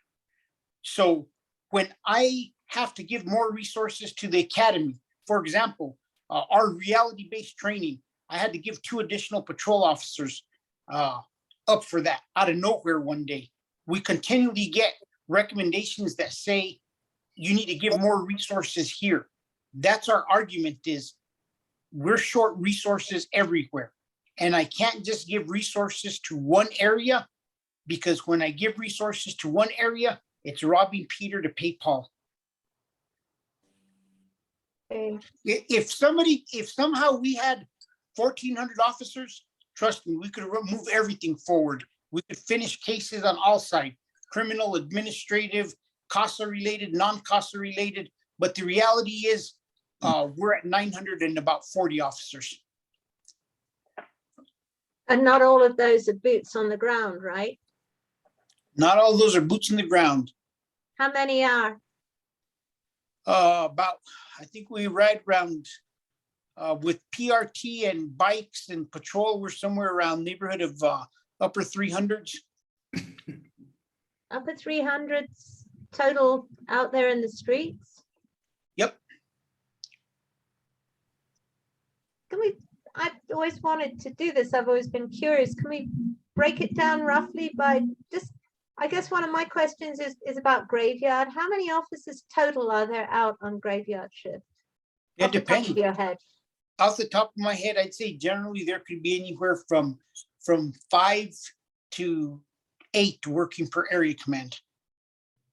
So when I have to give more resources to the academy, for example, our reality-based training, I had to give 2 additional patrol officers up for that out of nowhere one day. We continually get recommendations that say you need to give more resources here. That's our argument, is we're short resources everywhere. And I can't just give resources to one area, because when I give resources to one area, it's robbing Peter to pay Paul. Okay. If somehow we had 1,400 officers, trust me, we could move everything forward. We could finish cases on all sides, criminal, administrative, CASA related, non-CASA related. But the reality is we're at 940 officers. And not all of those are boots on the ground, right? Not all those are boots on the ground. How many are? About, I think we ride around with PRT and bikes and patrol, we're somewhere around neighborhood of upper 300s. Upper 300s total out there in the streets? Yep. Can we, I've always wanted to do this. I've always been curious. Can we break it down roughly by just, I guess one of my questions is about graveyard. How many officers total are there out on graveyard shift? It depends. Off the top of your head. Off the top of my head, I'd say generally there could be anywhere from 5 to 8 working per area command.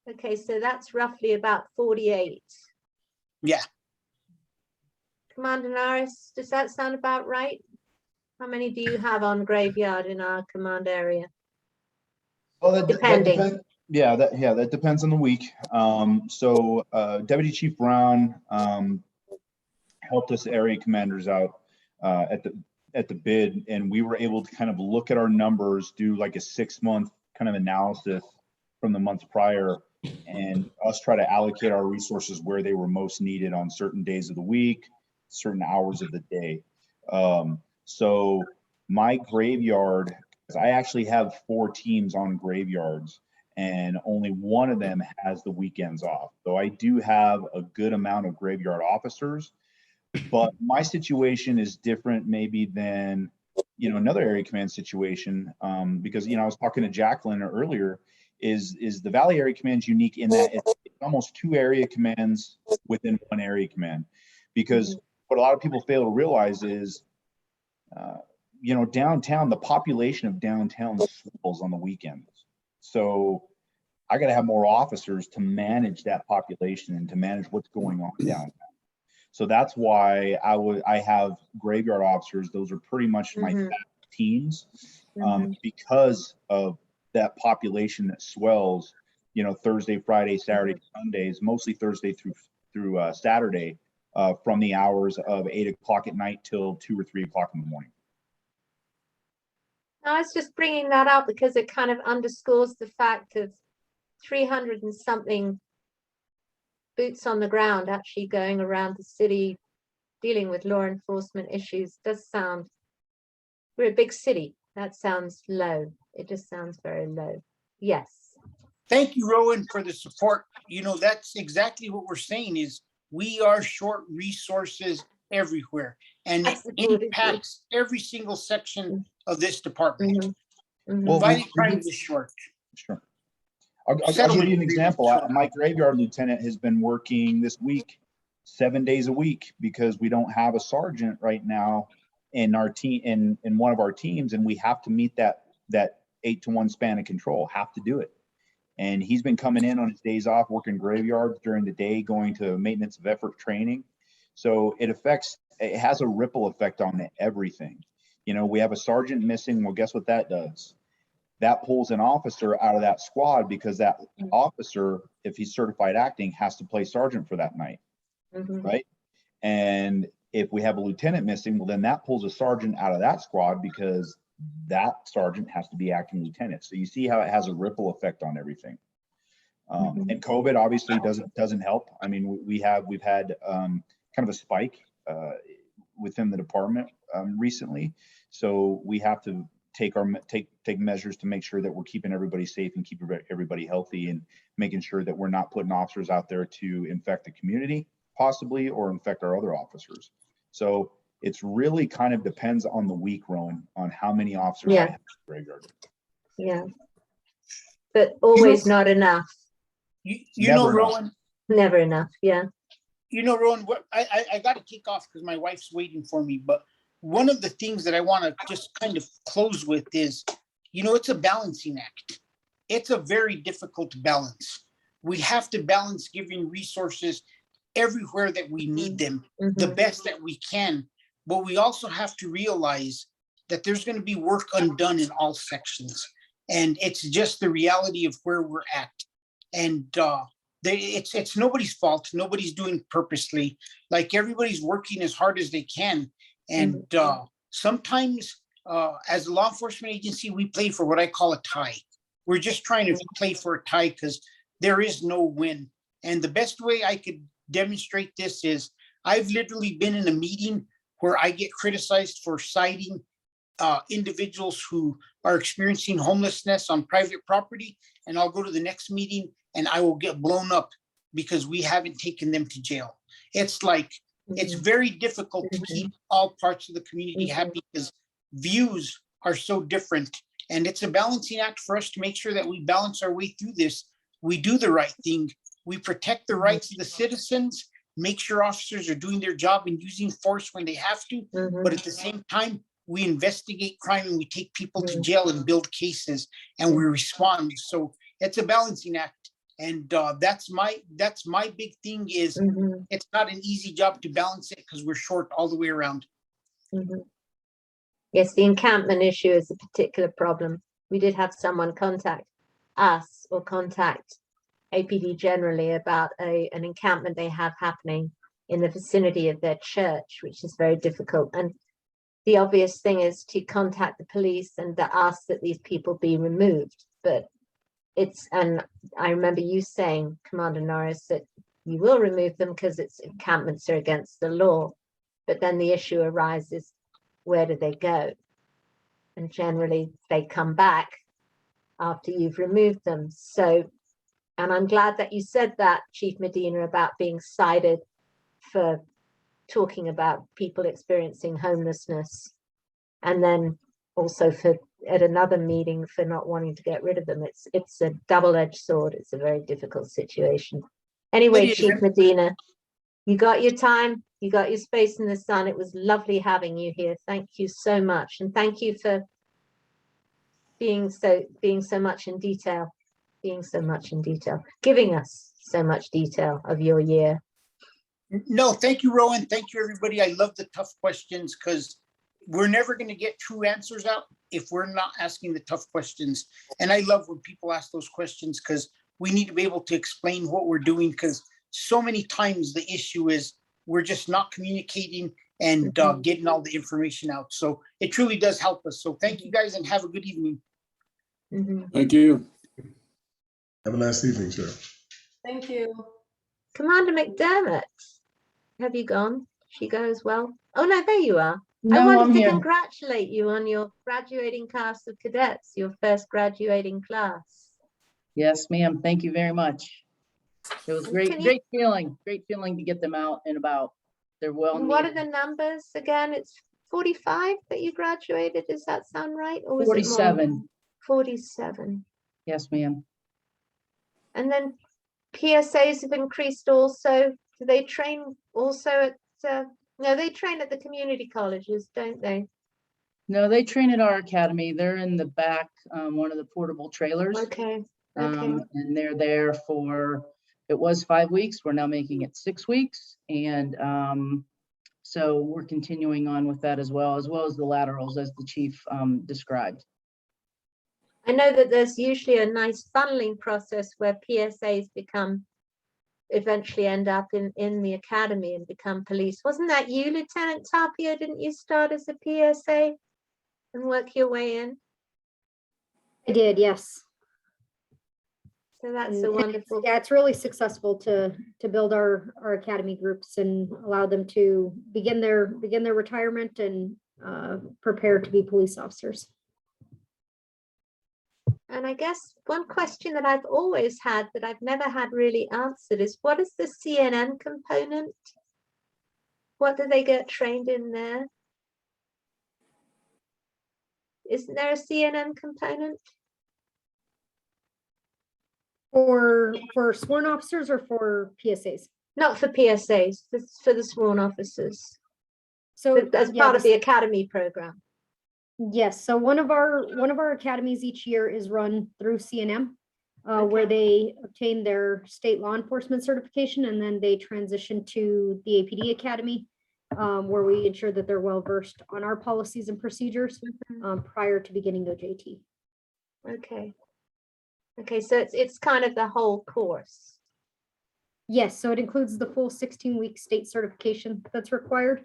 Okay, so that's roughly about 48. Yeah. Commander Norris, does that sound about right? How many do you have on graveyard in our command area? Well, that Depending. depends. Yeah, that depends on the week. So Deputy Chief Brown helped us area commanders out at the bid, and we were able to kind of look at our numbers, do like a 6-month kind of analysis from the months prior, and us try to allocate our resources where they were most needed on certain days of the week, certain hours of the day. So my graveyard, I actually have 4 teams on graveyards, and only one of them has the weekends off. So I do have a good amount of graveyard officers, but my situation is different maybe than, another area command situation, because, I was talking to Jacqueline earlier, is the Valley Area Command unique in that it's almost 2 area commands within 1 area command, because what a lot of people fail to realize is, downtown, the population of downtown swells on the weekends. So I got to have more officers to manage that population and to manage what's going on downtown. So that's why I have graveyard officers. Those are pretty much my teams, because of that population that swells, Thursday, Friday, Saturday, Sundays, mostly Thursday through Saturday, from the hours of 8 o'clock at night till 2 or 3 o'clock in the morning. I was just bringing that up because it kind of underscores the fact of 300 and something boots on the ground actually going around the city dealing with law enforcement issues. Does sound, we're a big city. That sounds low. It just sounds very low. Yes. Thank you, Rowan, for the support. That's exactly what we're saying is we are short resources everywhere, and it impacts every single section of this department. Well, Violent crime is short. Sure. I'll give you an example. My graveyard lieutenant has been working this week 7 days a week because we don't have a sergeant right now in our team, in one of our teams, and we have to meet that 8-to-1 span of control, have to do it. And he's been coming in on his days off, working graveyards during the day, going to maintenance of effort training. So it has a ripple effect on everything. We have a sergeant missing. Well, guess what that does? That pulls an officer out of that squad, because that officer, if he's certified acting, has to play sergeant for that night, right? And if we have a lieutenant missing, well, then that pulls a sergeant out of that squad, because that sergeant has to be acting lieutenant. So you see how it has a ripple effect on everything. And COVID obviously doesn't help. I mean, we've had kind of a spike within the department recently. So we have to take measures to make sure that we're keeping everybody safe and keeping everybody healthy, and making sure that we're not putting officers out there to infect the community possibly, or infect our other officers. So it's really kind of depends on the week, Rowan, on how many officers I have in the graveyard. Yeah. But always not enough. Rowan. Never enough. Yeah. Rowan, I got to kick off because my wife's waiting for me. But one of the things that I want to just kind of close with is, it's a balancing act. It's a very difficult balance. We have to balance giving resources everywhere that we need them, the best that we can. But we also have to realize that there's going to be work undone in all sections. And it's just the reality of where we're at. And it's nobody's fault. Nobody's doing purposely. Like, everybody's working as hard as they can. And sometimes as a law enforcement agency, we play for what I call a tie. We're just trying to play for a tie because there is no win. And the best way I could demonstrate this is I've literally been in a meeting where I get criticized for citing individuals who are experiencing homelessness on private property. And I'll go to the next meeting and I will get blown up because we haven't taken them to jail. It's like, it's very difficult to keep all parts of the community happy because views are so different. And it's a balancing act for us to make sure that we balance our way through this. We do the right thing. We protect the rights of the citizens, make sure officers are doing their job and using force when they have to. But at the same time, we investigate crime and we take people to jail and build cases and we respond. So it's a balancing act. And that's my big thing is it's not an easy job to balance it because we're short all the way around. Yes, the encampment issue is a particular problem. We did have someone contact us or contact APD generally about an encampment they have happening in the vicinity of their church, which is very difficult. And the obvious thing is to contact the police and to ask that these people be removed. But and I remember you saying, Commander Norris, that you will remove them because its encampments are against the law. But then the issue arises, where do they go? And generally they come back after you've removed them. So, and I'm glad that you said that, Chief Medina, about being cited for talking about people experiencing homelessness, and then also for at another meeting for not wanting to get rid of them. It's a double-edged sword. It's a very difficult situation. Anyway, Chief Medina, you got your time, you got your space in the sun. It was lovely having you here. Thank you so much, and thank you for being so much in detail, giving us so much detail of your year. No, thank you, Rowan. Thank you, everybody. I love the tough questions because we're never going to get true answers out if we're not asking the tough questions. And I love when people ask those questions because we need to be able to explain what we're doing, because so many times the issue is we're just not communicating and getting all the information out. So it truly does help us. So thank you guys and have a good evening. Thank you. Have a nice evening, Sheriff. Thank you. Commander McDermott, have you gone? She go as well? Oh no, there you are. No, I wanted I'm to here. congratulate you on your graduating class of cadets, your first graduating class. Yes, ma'am. Thank you very much. It was And great, can you- great feeling to get them out and about. They're well And what are needed. the numbers again? It's 45 that you graduated. Does that sound right? Or was it more? 47. 47. Yes, ma'am. And then PSAs have increased also. Do they train also at, no, they train at the community colleges, don't they? No, they train at our academy. They're in the back, one of the portable trailers. Okay. And they're there for, it was 5 weeks. We're now making it 6 weeks. And so we're continuing on with that as well as the laterals, as the chief described. I know that there's usually a nice funneling process where PSAs eventually end up in the academy and become police. Wasn't that you, Lieutenant Tapia? Didn't you start as a PSA and work your way in? I did, yes. So that's And a wonderful. yeah, it's really successful to build our academy groups and allow them to begin their retirement and prepare to be police officers. And I guess one question that I've always had that I've never had really answered is, what is the CNN component? What do they get trained in there? Isn't there a CNN component? For sworn officers or for PSAs? Not for PSAs, for the sworn officers. So As part of the academy program. Yes, so one of our academies each year is run through CNM, where they obtain their state law enforcement certification, and then they transition to the APD Academy, where we ensure that they're well versed on our policies and procedures prior to beginning OJT. Okay, so it's kind of the whole course. Yes, so it includes the full 16-week state certification that's required.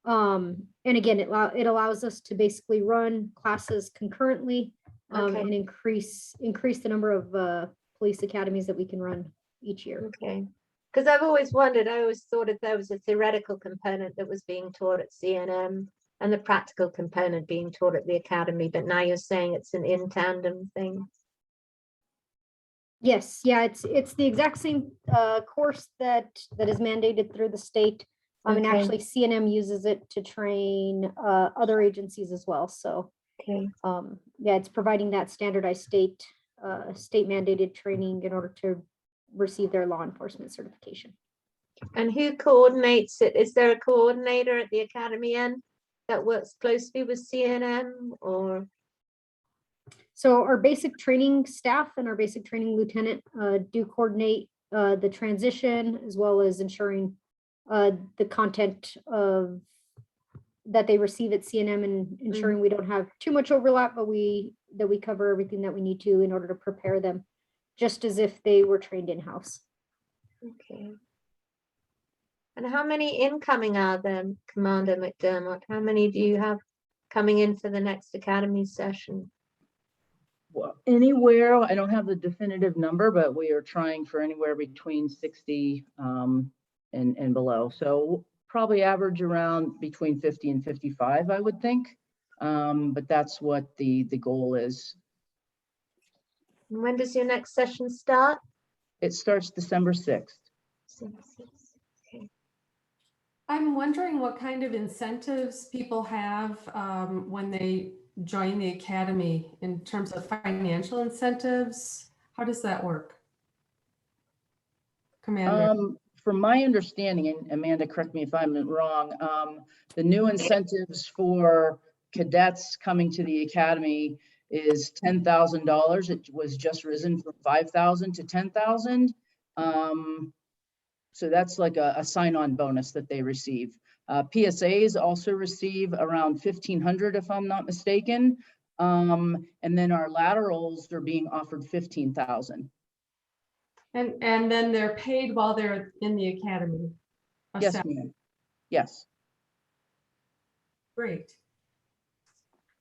And again, it allows us to basically run classes concurrently and increase the number of police academies that we can run each year. Okay, because I've always wondered, I always thought that there was a theoretical component that was being taught at CNM and the practical component being taught at the academy, but now you're saying it's an in tandem thing. Yes, yeah, it's the exact same course that is mandated through the state. And actually CNM uses it to train other agencies as well. So yeah, it's providing that standardized state mandated training in order to receive their law enforcement certification. And who coordinates it? Is there a coordinator at the academy end? that works closely with CNM or? So our basic training staff and our basic training lieutenant do coordinate the transition as well as ensuring the content of that they receive at CNM and ensuring we don't have too much overlap, but that we cover everything that we need to in order to prepare them, just as if they were trained in-house. Okay. And how many incoming are there, Commander McDermott? How many do you have coming in for the next academy session? Well, anywhere, I don't have the definitive number, but we are trying for anywhere between 60 and below. So probably average around between 50 and 55, I would think. But that's what the goal is. And when does your next session start? It starts December 6th. Okay. I'm wondering what kind of incentives people have when they join the academy in terms of financial incentives. How does that work? Commander. From my understanding, and Amanda, correct me if I'm wrong, the new incentives for cadets coming to the academy is $10,000. It was just risen from 5,000 to 10,000. So that's like a sign-on bonus that they receive. PSAs also receive around 1,500, if I'm not mistaken. And then our laterals are being offered 15,000. And then they're paid while they're in the academy. Yes, ma'am. Yes. Great.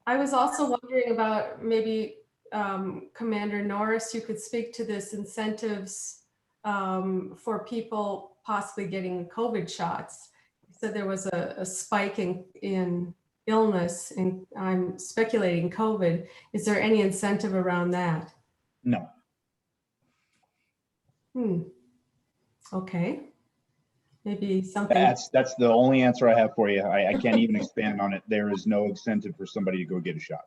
I was also wondering about maybe Commander Norris, you could speak to this incentives for people possibly getting COVID shots. You said there was a spike in illness, and I'm speculating COVID. Is there any incentive around that? No. Okay. Maybe something. That's the only answer I have for you. I can't even expand on it. There is no incentive for somebody to go get a shot.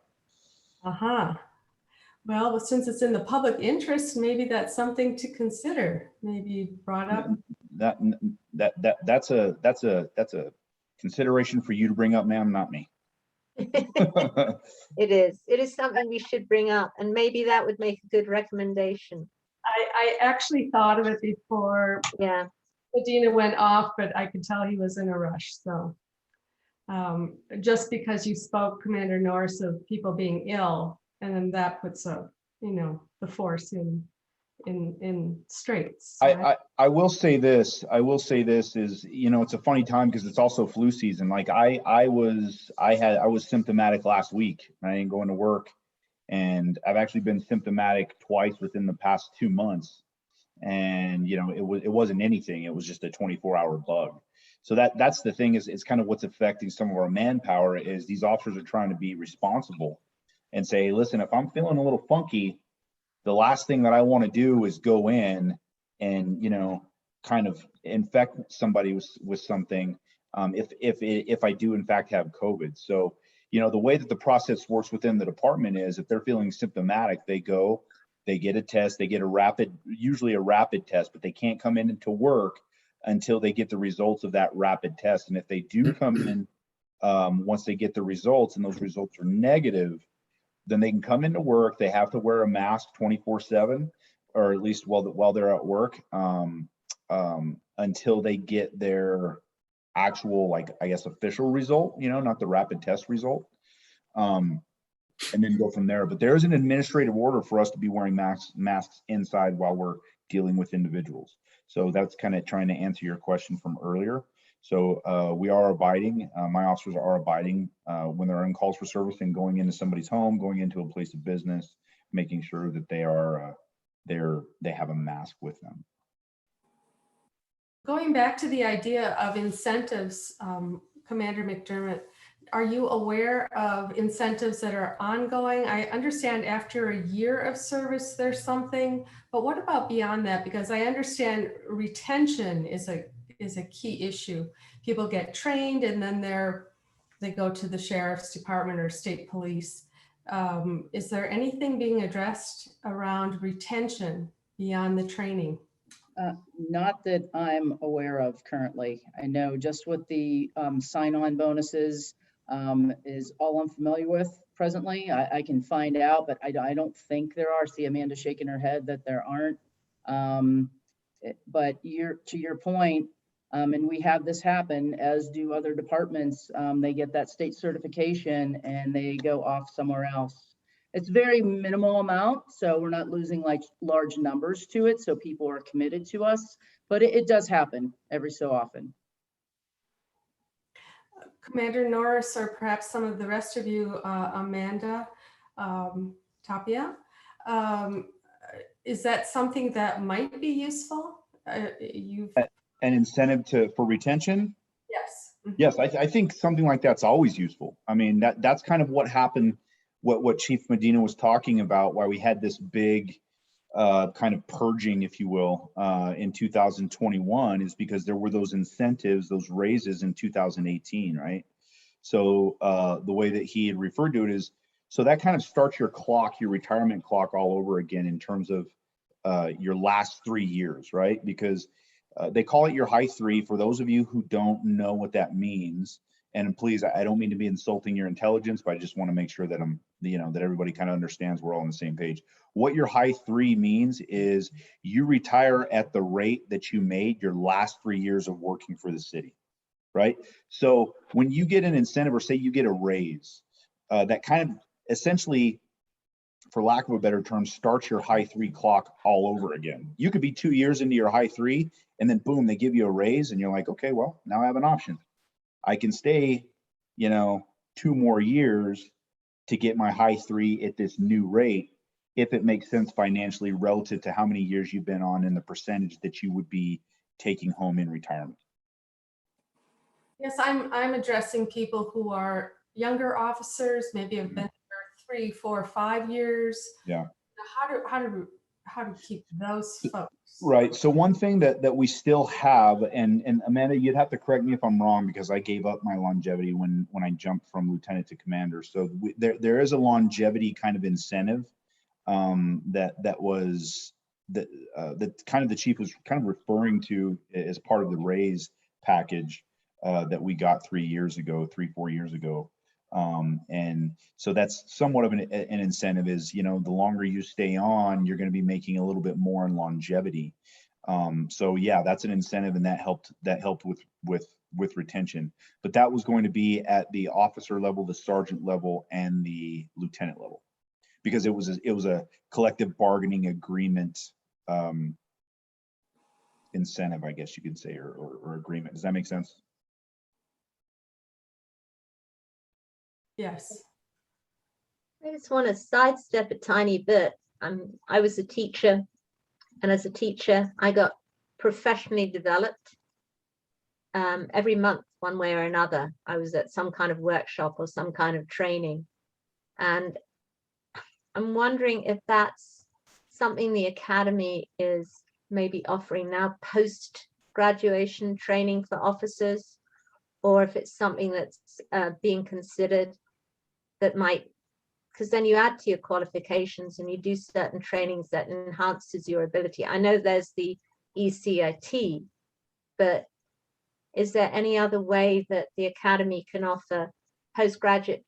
Well, since it's in the public interest, maybe that's something to consider. Maybe brought up. That's a consideration for you to bring up, ma'am, not me. It is something we should bring up, and maybe that would make a good recommendation. I actually thought of it before. Yeah. Medina went off, but I could tell he was in a rush. So just because you spoke, Commander Norris, of people being ill, and then that puts the force in straits. I will say this. Is, it's a funny time because it's also flu season. Like I was symptomatic last week. I didn't go into work, and I've actually been symptomatic twice within the past 2 months. And it wasn't anything. It was just a 24-hour bug. So that's the thing, is it's kind of what's affecting some of our manpower, is these officers are trying to be responsible and say, listen, if I'm feeling a little funky, the last thing that I want to do is go in and kind of infect somebody with something if I do in fact have COVID. So the way that the process works within the department is, if they're feeling symptomatic, they go, they get a test, they get usually a rapid test, but they can't come into work until they get the results of that rapid test. And if they do come in, once they get the results and those results are negative, then they can come into work. They have to wear a mask 24/7, or at least while they're at work, until they get their actual, official result, not the rapid test result. And then go from there. But there is an administrative order for us to be wearing masks inside while we're dealing with individuals. So that's kind of trying to answer your question from earlier. So we are abiding. My officers are abiding when they're on calls for service and going into somebody's home, going into a place of business, making sure that they have a mask with them. Going back to the idea of incentives, Commander McDermott, are you aware of incentives that are ongoing? I understand after a year of service, there's something, but what about beyond that? Because I understand retention is a key issue. People get trained and then they go to the sheriff's department or state police. Is there anything being addressed around retention beyond the training? Not that I'm aware of currently. I know just with the sign-on bonuses, is all I'm familiar with presently. I can find out, but I don't think there are. See Amanda shaking her head that there aren't. But to your point, and we have this happen, as do other departments, they get that state certification and they go off somewhere else. It's very minimal amount, so we're not losing like large numbers to it, so people are committed to us, but it does happen every so often. Commander Norris, or perhaps some of the rest of you, Amanda, Tapia, is that something that might be useful? An incentive for retention? Yes. Yes, I think something like that's always useful. I mean, that's kind of what happened, what Chief Medina was talking about, why we had this big kind of purging, if you will, in 2021, is because there were those incentives, those raises in 2018, right? So the way that he had referred to it is, so that kind of starts your clock, your retirement clock all over again in terms of your last 3 years, right? Because they call it your high three. For those of you who don't know what that means, and please, I don't mean to be insulting your intelligence, but I just want to make sure that that everybody kind of understands we're all on the same page. What your high three means is you retire at the rate that you made your last 3 years of working for the city, right? So when you get an incentive, or say you get a raise, that kind of essentially, for lack of a better term, starts your high three clock all over again. You could be 2 years into your high three, and then boom, they give you a raise, and you're like, okay, well, now I have an option. I can stay, 2 more years to get my high three at this new rate, if it makes sense financially relative to how many years you've been on and the percentage that you would be taking home in retirement. Yes, I'm addressing people who are younger officers, maybe have been there 3, 4, 5 years. Yeah. How to keep those folks? Right. So one thing that we still have, and Amanda, you'd have to correct me if I'm wrong, because I gave up my longevity when I jumped from lieutenant to commander. So there is a longevity kind of incentive that kind of the chief was kind of referring to as part of the raise package that we got 4 years ago. And so that's somewhat of an incentive, is, the longer you stay on, you're going to be making a little bit more in longevity. So yeah, that's an incentive, and that helped with retention. But that was going to be at the officer level, the sergeant level, and the lieutenant level, because it was a collective bargaining agreement incentive, I guess you could say, or agreement. Does that make sense? Yes. I just want to sidestep a tiny bit. I was a teacher, and as a teacher, I got professionally developed every month, one way or another. I was at some kind of workshop or some kind of training. And I'm wondering if that's something the Academy is maybe offering now, post-graduation training for officers, or if it's something that's being considered that might, because then you add to your qualifications and you do certain trainings that enhances your ability. I know there's the ECIT, but is there any other way that the Academy can offer postgraduate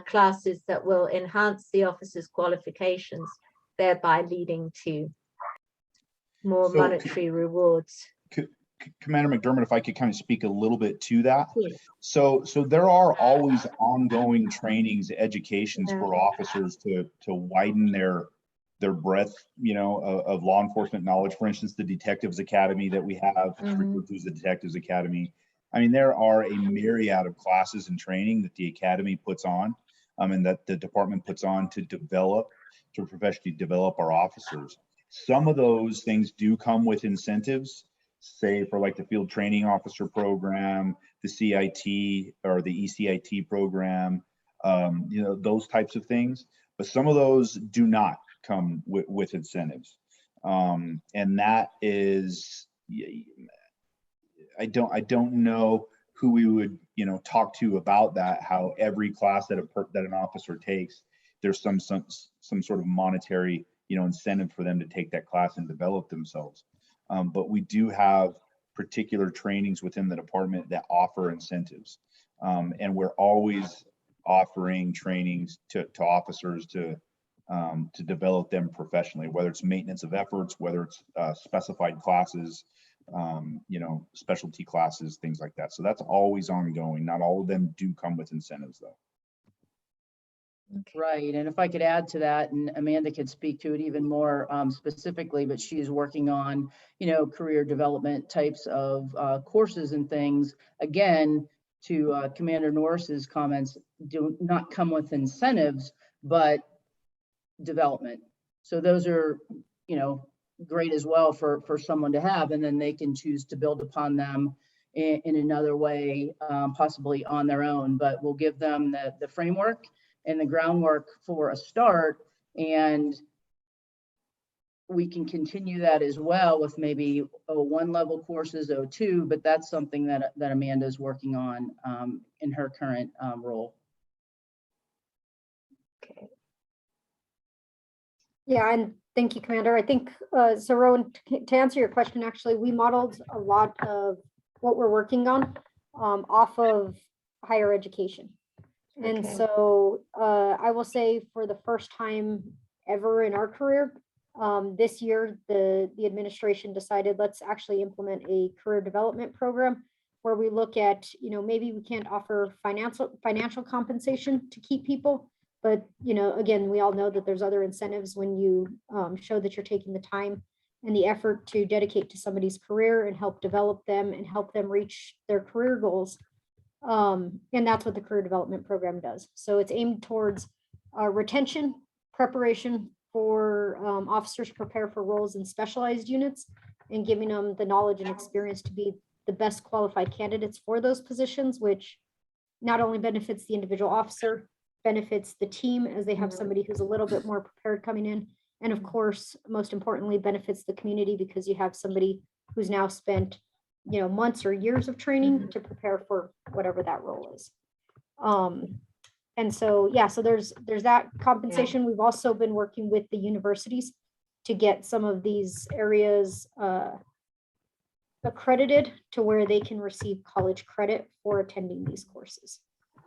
classes that will enhance the officer's qualifications, thereby leading to more monetary rewards? Commander McDermott, if I could kind of speak a little bit to that. Yeah. So there are always ongoing trainings, educations for officers to widen their breadth, of law enforcement knowledge. For instance, the Detectives Academy that we have, referred to as the Detectives Academy. I mean, there are a myriad of classes and training that the Academy puts on, and that the department puts on to professionally develop our officers. Some of those things do come with incentives, say for like the Field Training Officer Program, the CIT or the ECIT program, those types of things. But some of those do not come with incentives, and that is, I don't know who we would talk to about that. How every class that an officer takes, there's some sort of monetary incentive for them to take that class and develop themselves. But we do have particular trainings within the department that offer incentives. And we're always offering trainings to officers to develop them professionally, whether it's maintenance of efforts, whether it's specified classes, specialty classes, things like that. So that's always ongoing. Not all of them do come with incentives though. Right, and if I could add to that, and Amanda could speak to it even more specifically, but she's working on, career development types of courses and things. Again, to Commander Norris's comments, do not come with incentives, but development. So those are, great as well for someone to have, and then they can choose to build upon them in another way, possibly on their own, but we'll give them the framework and the groundwork for a start, and we can continue that as well with maybe O1 level courses, O2, but that's something that Amanda is working on in her current role. Okay. Yeah, and thank you, Commander. I think, so Rowan, to answer your question, actually, we modeled a lot of what we're working on off of higher education. And Okay. so I will say for the first time ever in our career, this year, the administration decided let's actually implement a career development program where we look at, maybe we can't offer financial compensation to keep people, but, again, we all know that there's other incentives when you show that you're taking the time and the effort to dedicate to somebody's career and help develop them and help them reach their career goals. And that's what the career development program does. So it's aimed towards retention, preparation for officers prepare for roles in specialized units, and giving them the knowledge and experience to be the best qualified candidates for those positions, which not only benefits the individual officer, benefits the team as they have somebody who's a little bit more prepared coming in. And of course, most importantly, benefits the community because you have somebody who's now spent months or years of training to prepare for whatever that role is. And so, yeah, so there's that compensation. We've also been working with the universities to get some of these areas accredited to where they can receive college credit for attending these courses.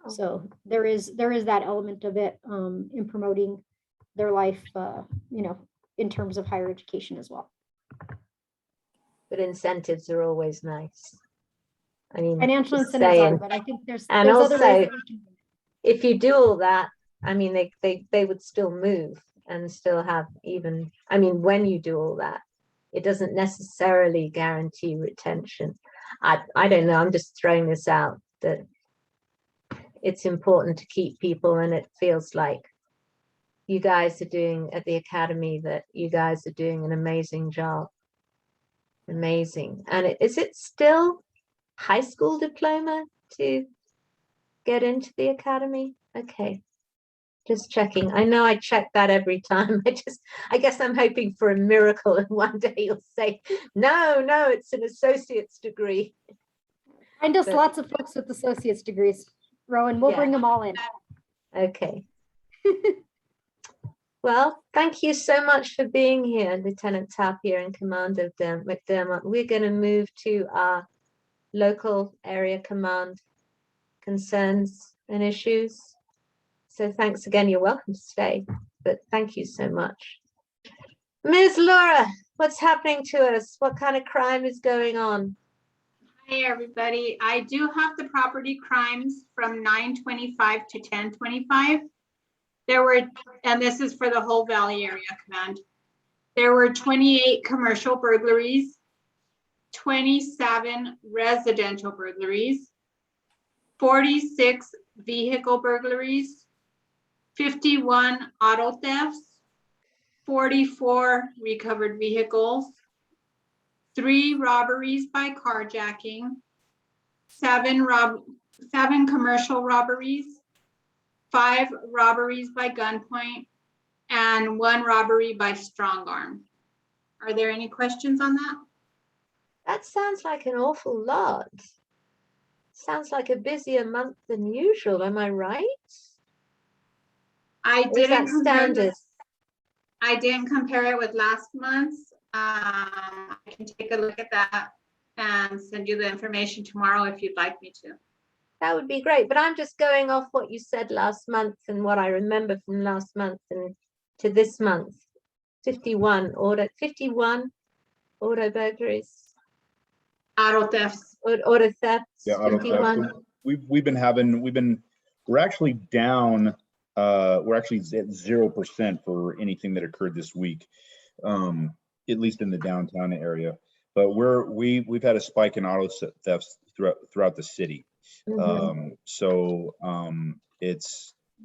So there is that element of it in promoting their life, in terms of higher education as well. But incentives are always nice. I mean, Financial just incentives are, saying. but I think there's And other ways also, that we can. if you do all that, I mean, they would still move and still have even, I mean, when you do all that, it doesn't necessarily guarantee retention. I don't know, I'm just throwing this out, that it's important to keep people, and it feels like you guys are doing at the academy, that you guys are doing an amazing job. Amazing. And is it still high school diploma to get into the academy? Okay, just checking. I know I check that every time. I guess I'm hoping for a miracle, and one day you'll say, no, it's an associate's degree. Find us lots of folks with associate's degrees, Rowan. We'll bring them all in. Okay. Well, thank you so much for being here, Lieutenant Tapia and Commander McDermott. We're going to move to our local area command concerns and issues. So thanks again. You're welcome to stay, but thank you so much. Ms. Laura, what's happening to us? What kind of crime is going on? Hi, everybody. I do have the property crimes from 9/25 to 10/25. There were, and this is for the whole Valley Area Command, there were 28 commercial burglaries, 27 residential burglaries, 46 vehicle burglaries, 51 auto thefts, 44 recovered vehicles, 3 robberies by carjacking, 7 commercial robberies, 5 robberies by gunpoint, and 1 robbery by strong arm. Are there any questions on that? That sounds like an awful lot. Sounds like a busier month than usual. Am I right? I didn't compare it with last month's. I can take a look at that. and send you the information tomorrow if you'd like me to. That would be great, but I'm just going off what you said last month and what I remember from last month and to this month. 51 auto burglaries, Auto thefts. auto thefts, Yeah, auto theft. 51. We're actually down, we're actually at 0% for anything that occurred this week, at least in the downtown area. But we've had a spike in auto thefts throughout the city.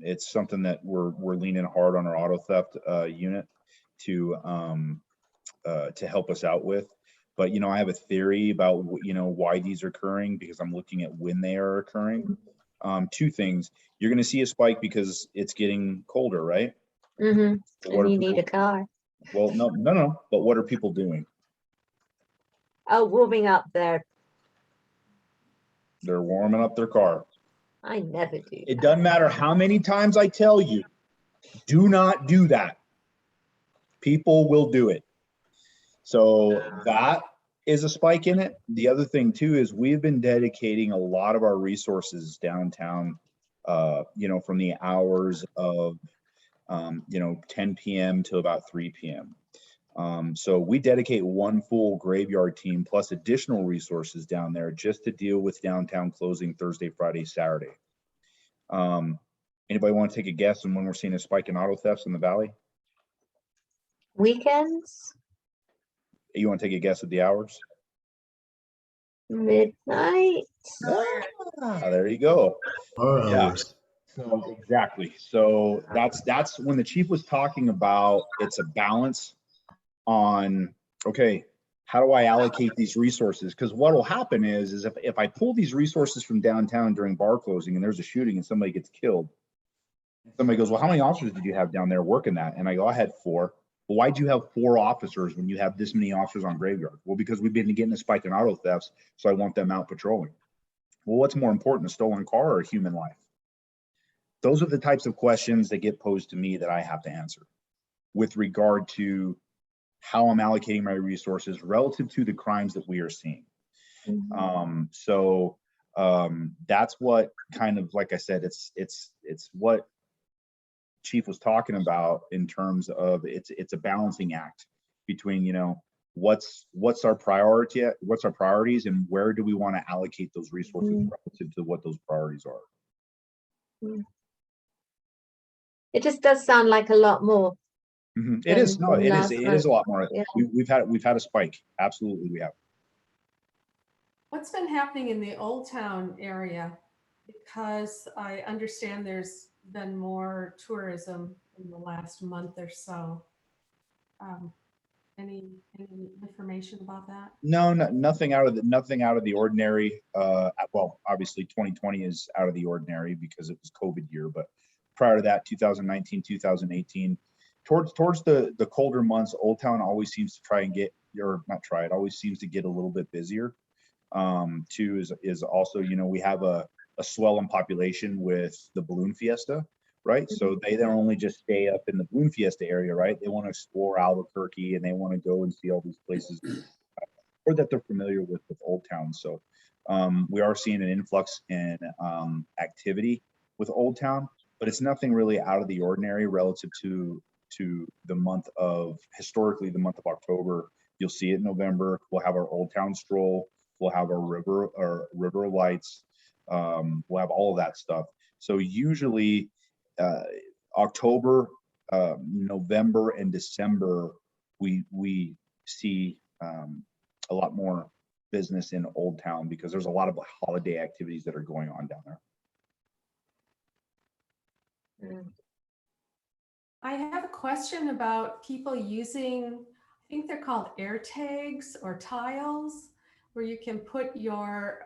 It's something that we're leaning hard on our auto theft unit to help us out with. But I have a theory about why these are occurring, because I'm looking at when they are occurring. Two things: you're going to see a spike because it's getting colder, right? And you need a car. Well, no. But what are people doing? Oh, warming up there. They're warming up their car. I never do. It doesn't matter how many times I tell you, do not do that. People will do it. So that is a spike in it. The other thing too is we've been dedicating a lot of our resources downtown, from the hours of 10 p.m. to about 3 p.m. So we dedicate one full graveyard team plus additional resources down there just to deal with downtown closing Thursday, Friday, Saturday. Anybody want to take a guess on when we're seeing a spike in auto thefts in the valley? Weekends? You want to take a guess at the hours? Midnight? There you go. Our hours. So exactly. So that's when the chief was talking about it's a balance on, okay, how do I allocate these resources? Because what will happen is if I pull these resources from downtown during bar closing and there's a shooting and somebody gets killed, somebody goes, well, how many officers did you have down there working that? And I go, I had 4. Well, why'd you have 4 officers when you have this many officers on graveyard? Well, because we've been getting a spike in auto thefts, so I want them out patrolling. Well, what's more important, a stolen car or a human life? Those are the types of questions that get posed to me that I have to answer with regard to how I'm allocating my resources relative to the crimes that we are seeing. That's what kind of, like I said, it's what Chief was talking about in terms of it's a balancing act between, what's our priority, what's our priorities, and where do we want to allocate those resources relative to what those priorities are. It just does sound like a lot more. It is a lot more. Yeah. We've had a spike. Absolutely, we have. What's been happening in the Old Town area? Because I understand there's been more tourism in the last month or so. Any information about that? No, nothing out of the ordinary. Well, obviously 2020 is out of the ordinary because it was COVID year, but prior to that, 2019, 2018, towards the colder months, Old Town always seems to it always seems to get a little bit busier. Two is also, we have a swell in population with the balloon fiesta, right? So they don't only just stay up in the balloon fiesta area, right? They want to explore Albuquerque and they want to go and see all these places or that they're familiar with Old Town. So we are seeing an influx in activity with Old Town, but it's nothing really out of the ordinary relative to the month of, historically, the month of October. You'll see it in November. We'll have our Old Town stroll. We'll have our river lights. We'll have all of that stuff. So usually October, November, and December, we see a lot more business in Old Town because there's a lot of holiday activities that are going on down there. I have a question about people using, I think they're called air tags or tiles, where you can put your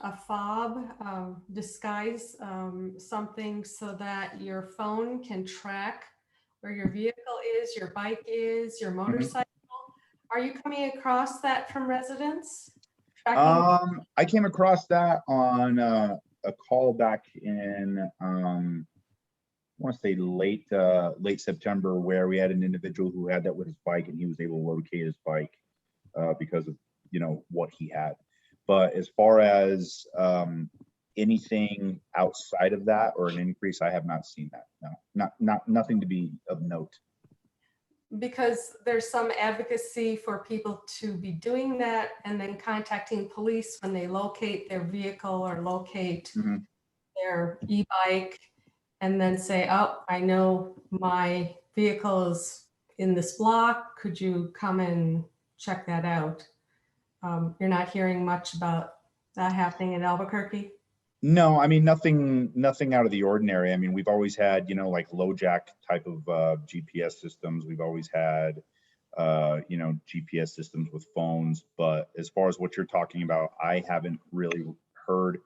a fob, disguise something so that your phone can track where your vehicle is, your bike is, your motorcycle. Are you coming across that from residents? Tracking? I came across that on a call back in I want to say late September, where we had an individual who had that with his bike and he was able to locate his bike because of you know, what he had. But as far as anything outside of that or an increase, I have not seen that. No, nothing to be of note. Because there's some advocacy for people to be doing that and then contacting police when they locate their vehicle or locate their e-bike, and then say, oh, I know my vehicle is in this block. Could you come and check that out? You're not hearing much about that happening in Albuquerque? No, I mean, nothing out of the ordinary. I mean, we've always had, you know, like low jack type of GPS systems. We've always had, you know, GPS systems with phones. But as far as what you're talking about, I haven't really heard,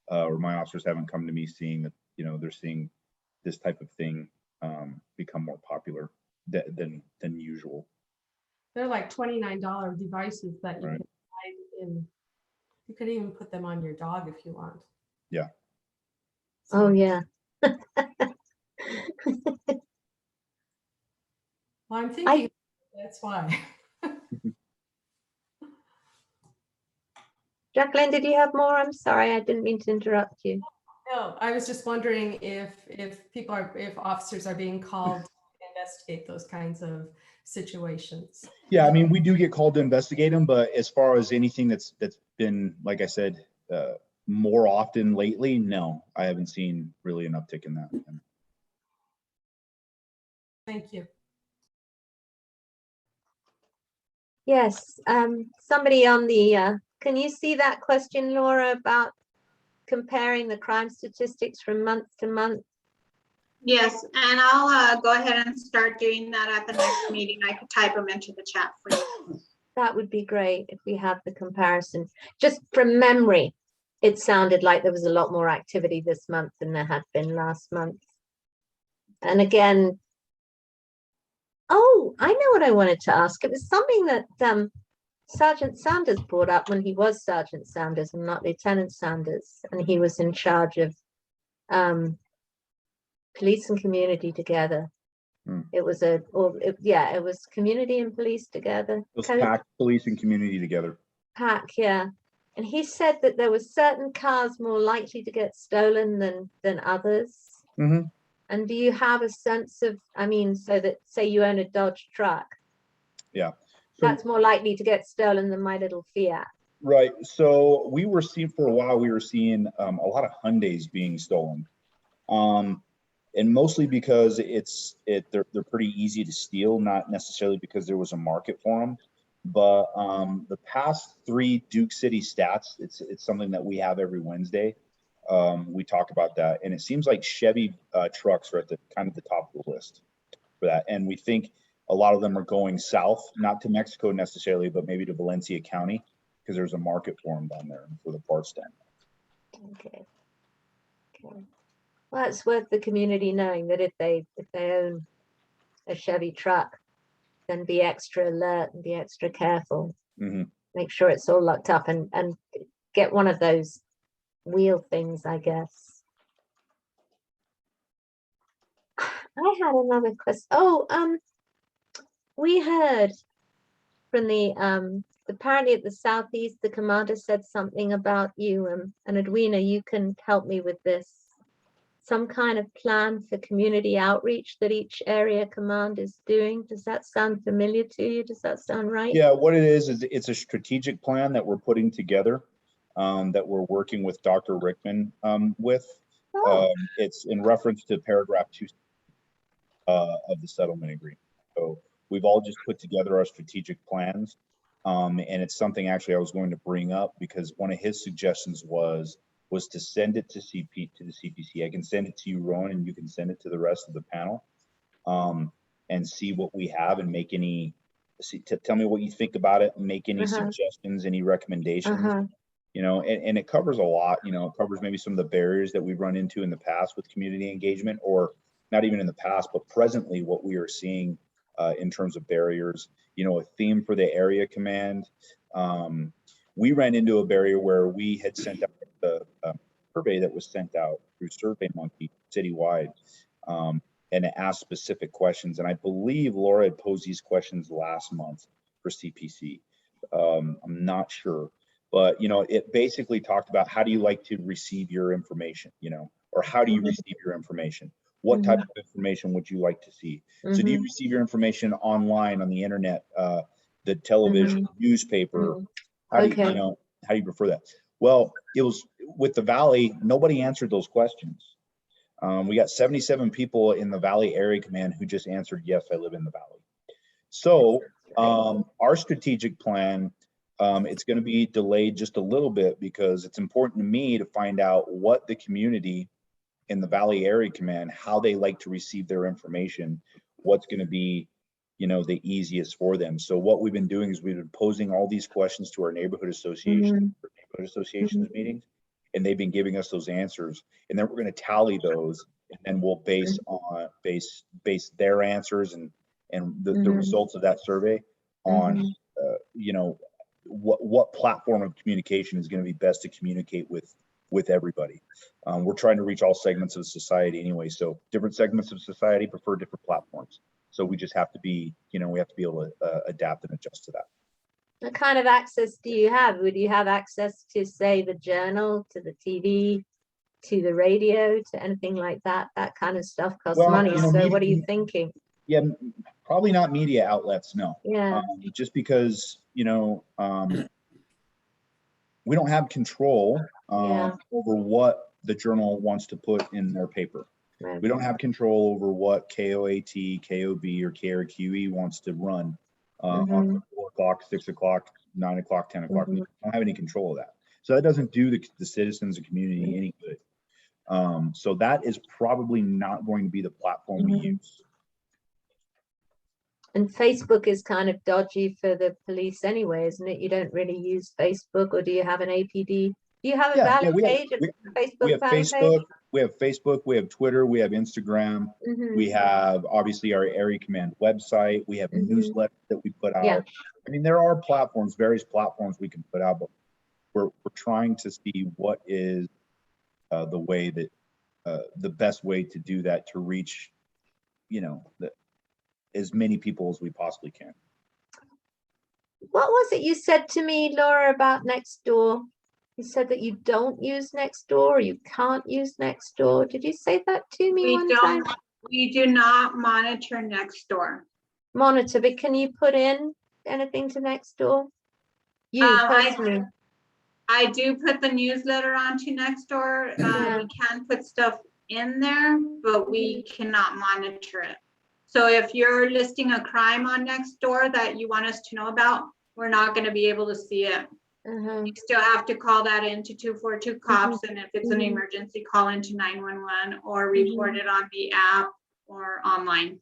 or my officers haven't come to me seeing that, you know, they're seeing this type of thing become more popular than usual. They're like $29 devices that you Right. can hide in. You could even put them on your dog if you want. Yeah. Oh, yeah. Well, I'm thinking that's why. Jacqueline, did you have more? I'm sorry, I didn't mean to interrupt you. No, I was just wondering if officers are being called to investigate those kinds of situations. Yeah, I mean, we do get called to investigate them, but as far as anything that's been, like I said, more often lately, no, I haven't seen really an uptick in that. Thank you. Yes, somebody on the, can you see that question, Laura, about comparing the crime statistics from month to month? Yes, and I'll go ahead and start doing that at the next meeting. I could type them into the chat for you. That would be great if we have the comparison. Just from memory, it sounded like there was a lot more activity this month than there had been last month. And again, oh, I know what I wanted to ask. It was something that Sergeant Sanders brought up when he was Sergeant Sanders and not Lieutenant Sanders, and he was in charge of police and community together. It was it was community and police together. It was PAC, police and community together. PAC, yeah. And he said that there were certain cars more likely to get stolen than others. And do you have a sense of, I mean, so that say you own a Dodge truck, Yeah. So, that's more likely to get stolen than my little Fiat. right. So we were seeing for a while, we were seeing a lot of Hyundais being stolen. And mostly because they're pretty easy to steal, not necessarily because there was a market for them. But the past 3 Duke City stats, it's something that we have every Wednesday. We talk about that, and it seems like Chevy trucks are at the kind of the top of the list for that. And we think a lot of them are going south, not to Mexico necessarily, but maybe to Valencia County, because there's a market for them down there for the parts stand. Okay. Well, it's worth the community knowing that if they own a Chevy truck, then be extra alert and be extra careful. Make sure it's all locked up and get one of those wheel things, I guess. I had another question. Oh, we heard from the apparently at the Southeast, the commander said something about you, and Edwina, you can help me with this. Some kind of plan for community outreach that each area command is doing. Does that sound familiar to you? Does that sound right? Yeah, what it is it's a strategic plan that we're putting together, that we're working with Dr. Rickman with. It's in reference to paragraph 2 of the settlement agreement. So we've all just put together our strategic plans, and it's something actually I was going to bring up because one of his suggestions was to send it to the CPC. I can send it to you, Rowan, and you can send it to the rest of the panel, and see what we have and make any. Tell me what you think about it. Make any suggestions, any recommendations. You know, and it covers a lot. You know, it covers maybe some of the barriers that we've run into in the past with community engagement, or not even in the past, but presently what we are seeing in terms of barriers. You know, a theme for the area command. We ran into a barrier where we had sent out the survey that was sent out through SurveyMonkey citywide, and it asked specific questions. And I believe Laura had posed these questions last month for CPC. I'm not sure, but you know, it basically talked about how do you like to receive your information, you know, or how do you receive your information? What type of information would you like to see? So do you receive your information online on the internet, the television, newspaper? How do you, you know, how do you prefer that? Well, it was with the Valley, nobody answered those questions. We got 77 people in the Valley Area Command who just answered, yes, I live in the Valley. So our strategic plan, it's going to be delayed just a little bit because it's important to me to find out what the community in the Valley Area Command, how they like to receive their information, what's going to be, you know, the easiest for them. So what we've been doing is we've been posing all these questions to our neighborhood association, associations meetings, and they've been giving us those answers. And then we're going to tally those, and then we'll base on base their answers and the results of that survey on, you know, what platform of communication is going to be best to communicate with everybody. We're trying to reach all segments of society anyway. So different segments of society prefer different platforms. So we just have to be, you know, we have to be able to adapt and adjust to that. What kind of access do you have? Would you have access to, say, the Journal, to the TV, to the radio, to anything like that? That kind of stuff costs money. You know, so what are you thinking? Yeah, probably not media outlets, no. Yeah. Just because, you know, we don't have control over what the Journal wants to put in their paper. Right. We don't have control over what KOAT, KOB, or KRQE wants to run on 4 o'clock, 6 o'clock, 9 o'clock, 10 o'clock. We don't have any control of that. So that doesn't do the citizens and community any good. So that is probably not going to be the platform we use. And Facebook is kind of dodgy for the police anyway, isn't it? You don't really use Facebook, or do you have an APD? Do you have a Valley page? We have Facebook, we have Facebook, we have Twitter, we have Instagram, we have obviously our Area Command website, we have newsletters that we put out. I mean, there are platforms, various platforms we can put out, but we're trying to see what is the way that the best way to do that, to reach, you know, as many people as we possibly can. What was it you said to me, Laura, about Nextdoor? You said that you don't use Nextdoor, or you can't use Nextdoor. Did you say that to me one time? We do not monitor Nextdoor. Monitor, but can you put in anything to Nextdoor? You personally? I do put the newsletter onto Nextdoor. We can put stuff in there, but we cannot monitor it. So if you're listing a crime on Nextdoor that you want us to know about, we're not going to be able to see it. You still have to call that into 242 cops, and if it's an emergency, call into 911 or report it on the app or online.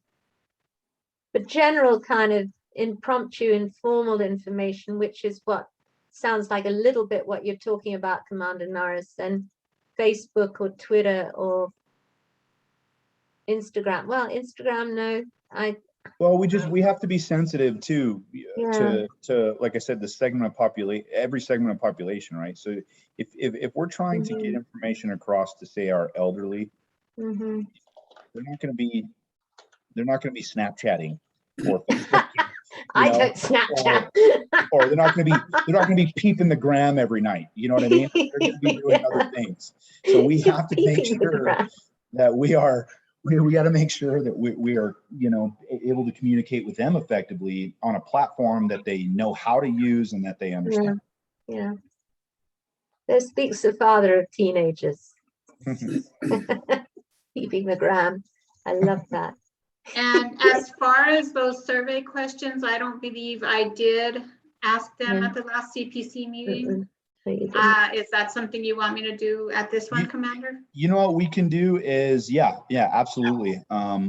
But general kind of impromptu, informal information, which is what sounds like a little bit what you're talking about, Commander Norris, and Facebook or Twitter or Instagram. Well, Instagram, no. Well, we have to be sensitive too, to like I said, the segment of population, every segment of population, right? So if we're trying to get information across to, say, our elderly, they're not going to be Snapchatting or Facebook. I don't Snapchat. Or they're not going to be peeping the gram every night. You know what I mean? They're going to be doing other things. So we have to make sure that we got to make sure that we are, you know, able to communicate with them effectively on a platform that they know how to use and that they understand. Yeah. There speaks the father of teenagers. Keeping the gram. I love that. And as far as those survey questions, I don't believe I did ask them at the last CPC meeting. Is that something you want me to do at this one, Commander? You know what we can do is, yeah, absolutely.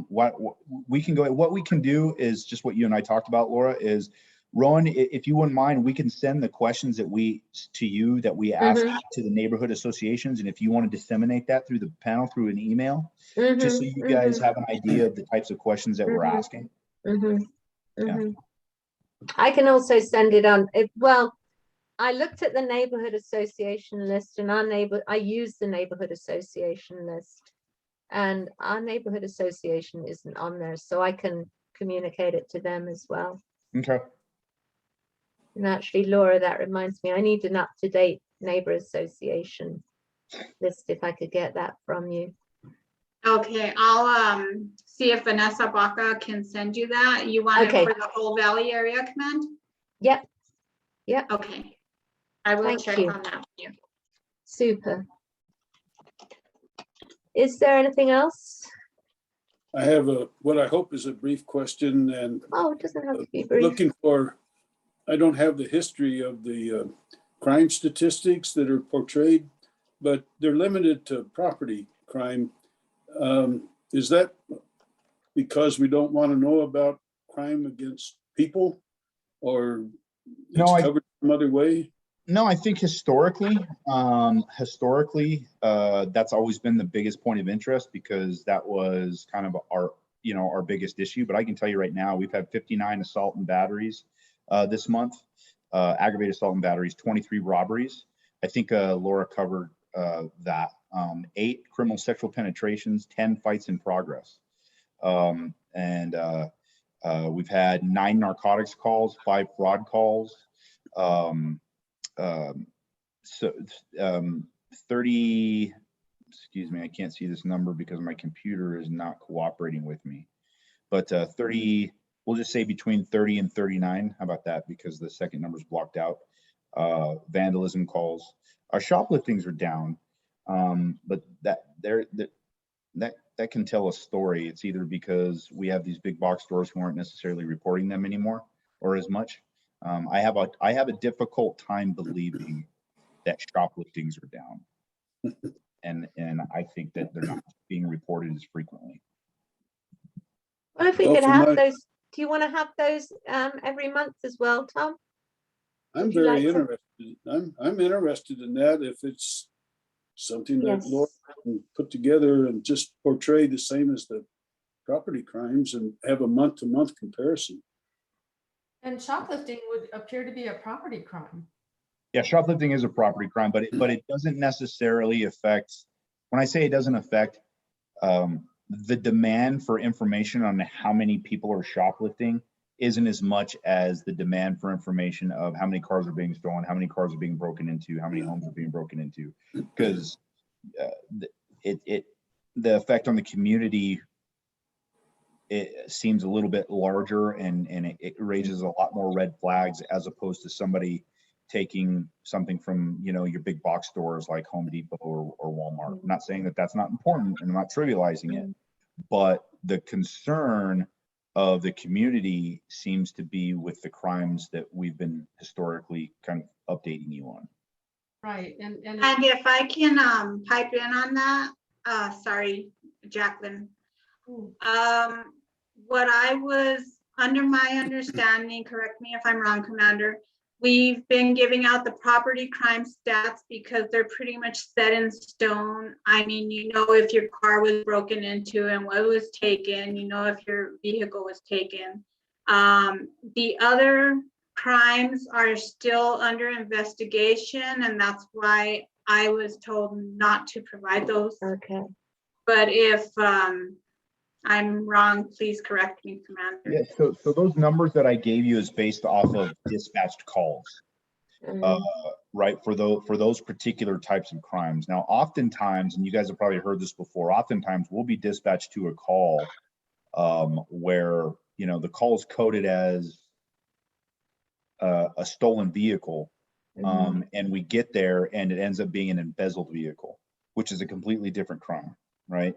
What we can do is just what you and I talked about, Laura, is Rowan, if you wouldn't mind, we can send the questions that we asked to the neighborhood associations. And if you want to disseminate that through the panel, through an email, just so you guys have an idea of the types of questions that we're asking. I can also send it on. Well, I looked at the neighborhood association list, and I use the neighborhood association list, and our neighborhood association isn't on there, so I can communicate it to them as well. Okay. And actually, Laura, that reminds me, I need an up-to-date neighbor association list if I could get that from you. Okay, I'll see if Vanessa Baca can send you that. You want Okay. it for the whole Valley area command? Yep. Yep. Okay. I will Thank check you. on that for you. Super. Is there anything else? I have what I hope is a brief question, and Oh, it doesn't have to be brief. looking for, I don't have the history of the crime statistics that are portrayed, but they're limited to property crime. Is that because we don't want to know about crime against people, or No, it's covered some other way? No, I think historically, that's always been the biggest point of interest because that was kind of our biggest issue. But I can tell you right now, we've had 59 assault and batteries this month, aggravated assault and batteries, 23 robberies. I think Laura covered that. 8 criminal sexual penetrations, 10 fights in progress. We've had 9 narcotics calls, 5 fraud calls. 30, excuse me, I can't see this number because my computer is not cooperating with me, but 30, we'll just say between 30 and 39. How about that? Because the second number is blocked out. Vandalism calls. Our shopliftings are down, but that can tell a story. It's either because we have these big box stores who aren't necessarily reporting them anymore or as much. I have a difficult time believing that shopliftings are down, and I think that they're not being reported as frequently. Well, if we Well, could for have my- those, do you want to have those every month as well, Tom? I'm Would you very like to- interested. I'm interested in that if it's something that Yes. Laura can put together and just portray the same as the property crimes and have a month-to-month comparison. And shoplifting would appear to be a property crime. Yeah, shoplifting is a property crime, but it doesn't necessarily affect. When I say it doesn't affect, the demand for information on how many people are shoplifting isn't as much as the demand for information of how many cars are being stolen, how many cars are being broken into, how many homes are being broken into, because the effect on the community, it seems a little bit larger and it raises a lot more red flags as opposed to somebody taking something from, your big box stores like Home Depot or Walmart. I'm not saying that that's not important and I'm not trivializing it, but the concern of the community seems to be with the crimes that we've been historically kind of updating you on. Right, and if I can pipe in on that, sorry, Jacqueline. What I was under my understanding, correct me if I'm wrong, Commander, we've been giving out the property crime stats because they're pretty much set in stone. I mean, if your car was broken into and what was taken, if your vehicle was taken. The other crimes are still under investigation, and that's why I was told not to provide those. Okay. But if I'm wrong, please correct me, Commander. Yeah, so those numbers that I gave you is based off of dispatched calls, right? For those particular types of crimes. Now, oftentimes, and you guys have probably heard this before, oftentimes we'll be dispatched to a call where the call is coded as a stolen vehicle, and we get there and it ends up being an embezzled vehicle, which is a completely different crime, right?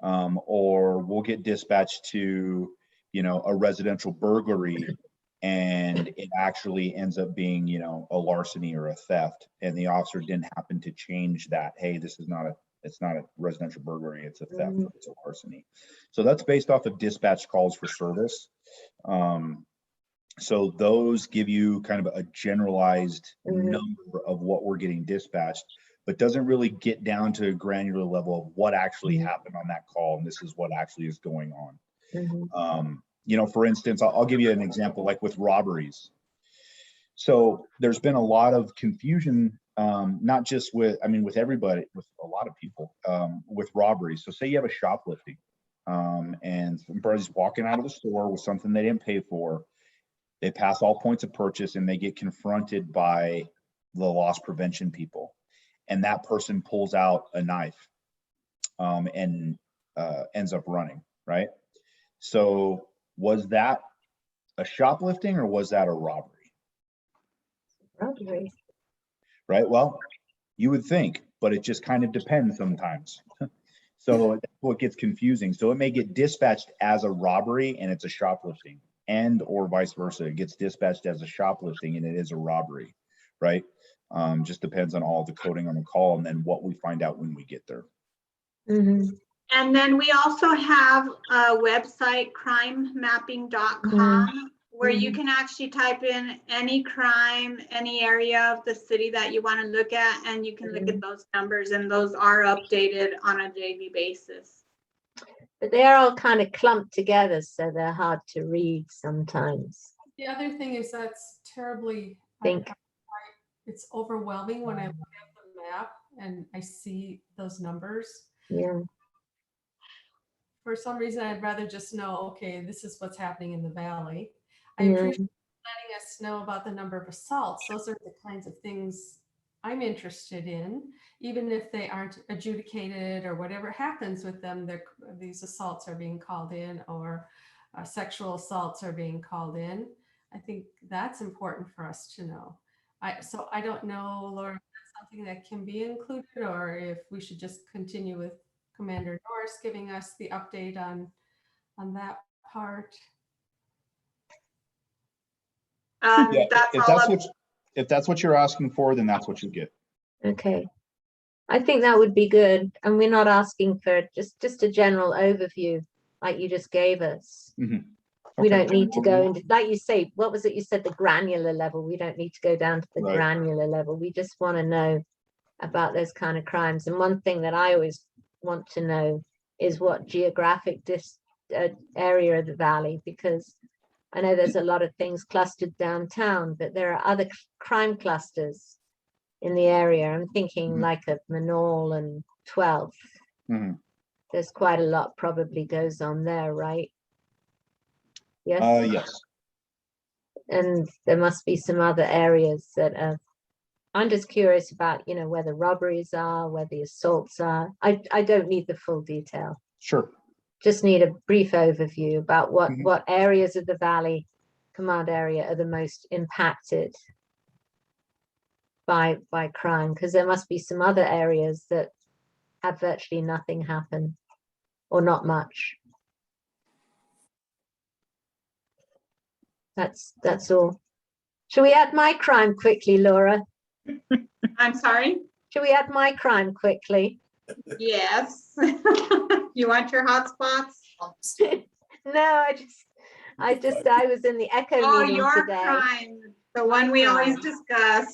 Or we'll get dispatched to, a residential burglary and it actually ends up being, a larceny or a theft. And the officer didn't happen to change that. Hey, it's not a residential burglary, it's a theft, it's a larceny. So that's based off of dispatch calls for service. So those give you kind of a generalized number of what we're getting dispatched, but doesn't really get down to a granular level of what actually happened on that call. And this is what actually is going on. For instance, I'll give you an example, like with robberies. So there's been a lot of confusion, not just with everybody, with a lot of people, with robberies. So say you have a shoplifting and somebody's walking out of the store with something they didn't pay for. They pass all points of purchase and they get confronted by the loss prevention people. And that person pulls out a knife and ends up running, right? So was that a shoplifting or was that a robbery? Robbery. Right? Well, you would think, but it just kind of depends sometimes. So that's what gets confusing. So it may get dispatched as a robbery and it's a shoplifting, and or vice versa. It gets dispatched as a shoplifting and it is a robbery, right? Just depends on all the coding on the call and then what we find out when we get there. Mm-hmm. And then we also have a website, crimemapping.com, where you can actually type in any crime, any area of the city that you want to look at, and you can look at those numbers, and those are updated on a daily basis. But they're all kind of clumped together, so they're hard to read sometimes. The other thing is that's terribly, it's overwhelming when I look at the map and I see those numbers. Yeah. For some reason, I'd rather just know, okay, this is what's happening in the valley. I appreciate letting us know about the number of assaults. Those are the kinds of things I'm interested in, even if they aren't adjudicated or whatever happens with them. These assaults are being called in, or sexual assaults are being called in. I think that's important for us to know. So I don't know, Laura, if that's something that can be included, or if we should just continue with Commander Norris giving us the update on that part. Yeah, if that's what you're asking for, then that's what you get. Okay. I think that would be good. And we're not asking for just a general overview like you just gave us. Mm-hmm. We don't need to go into, like you say, what was it you said, the granular level? We don't need to go down to the granular level. We just want to know about those kind of crimes. And one thing that I always want to know is what geographic area of the valley, because I know there's a lot of things clustered downtown, but there are other crime clusters in the area. I'm thinking like of Manal and 12th. There's quite a lot probably goes on there, right? Yes. Yes. And there must be some other areas that are, I'm just curious about, you know, where the robberies are, where the assaults are. I don't need the full detail. Sure. Just need a brief overview about what areas of the Valley Command area are the most impacted by crime, because there must be some other areas that have virtually nothing happen or not much. That's all. Shall we add my crime quickly, Laura? I'm sorry? Shall we add my crime quickly? Yes. You want your hotspots? No, I was in the ECHO meeting your today. crime, the one we always discuss.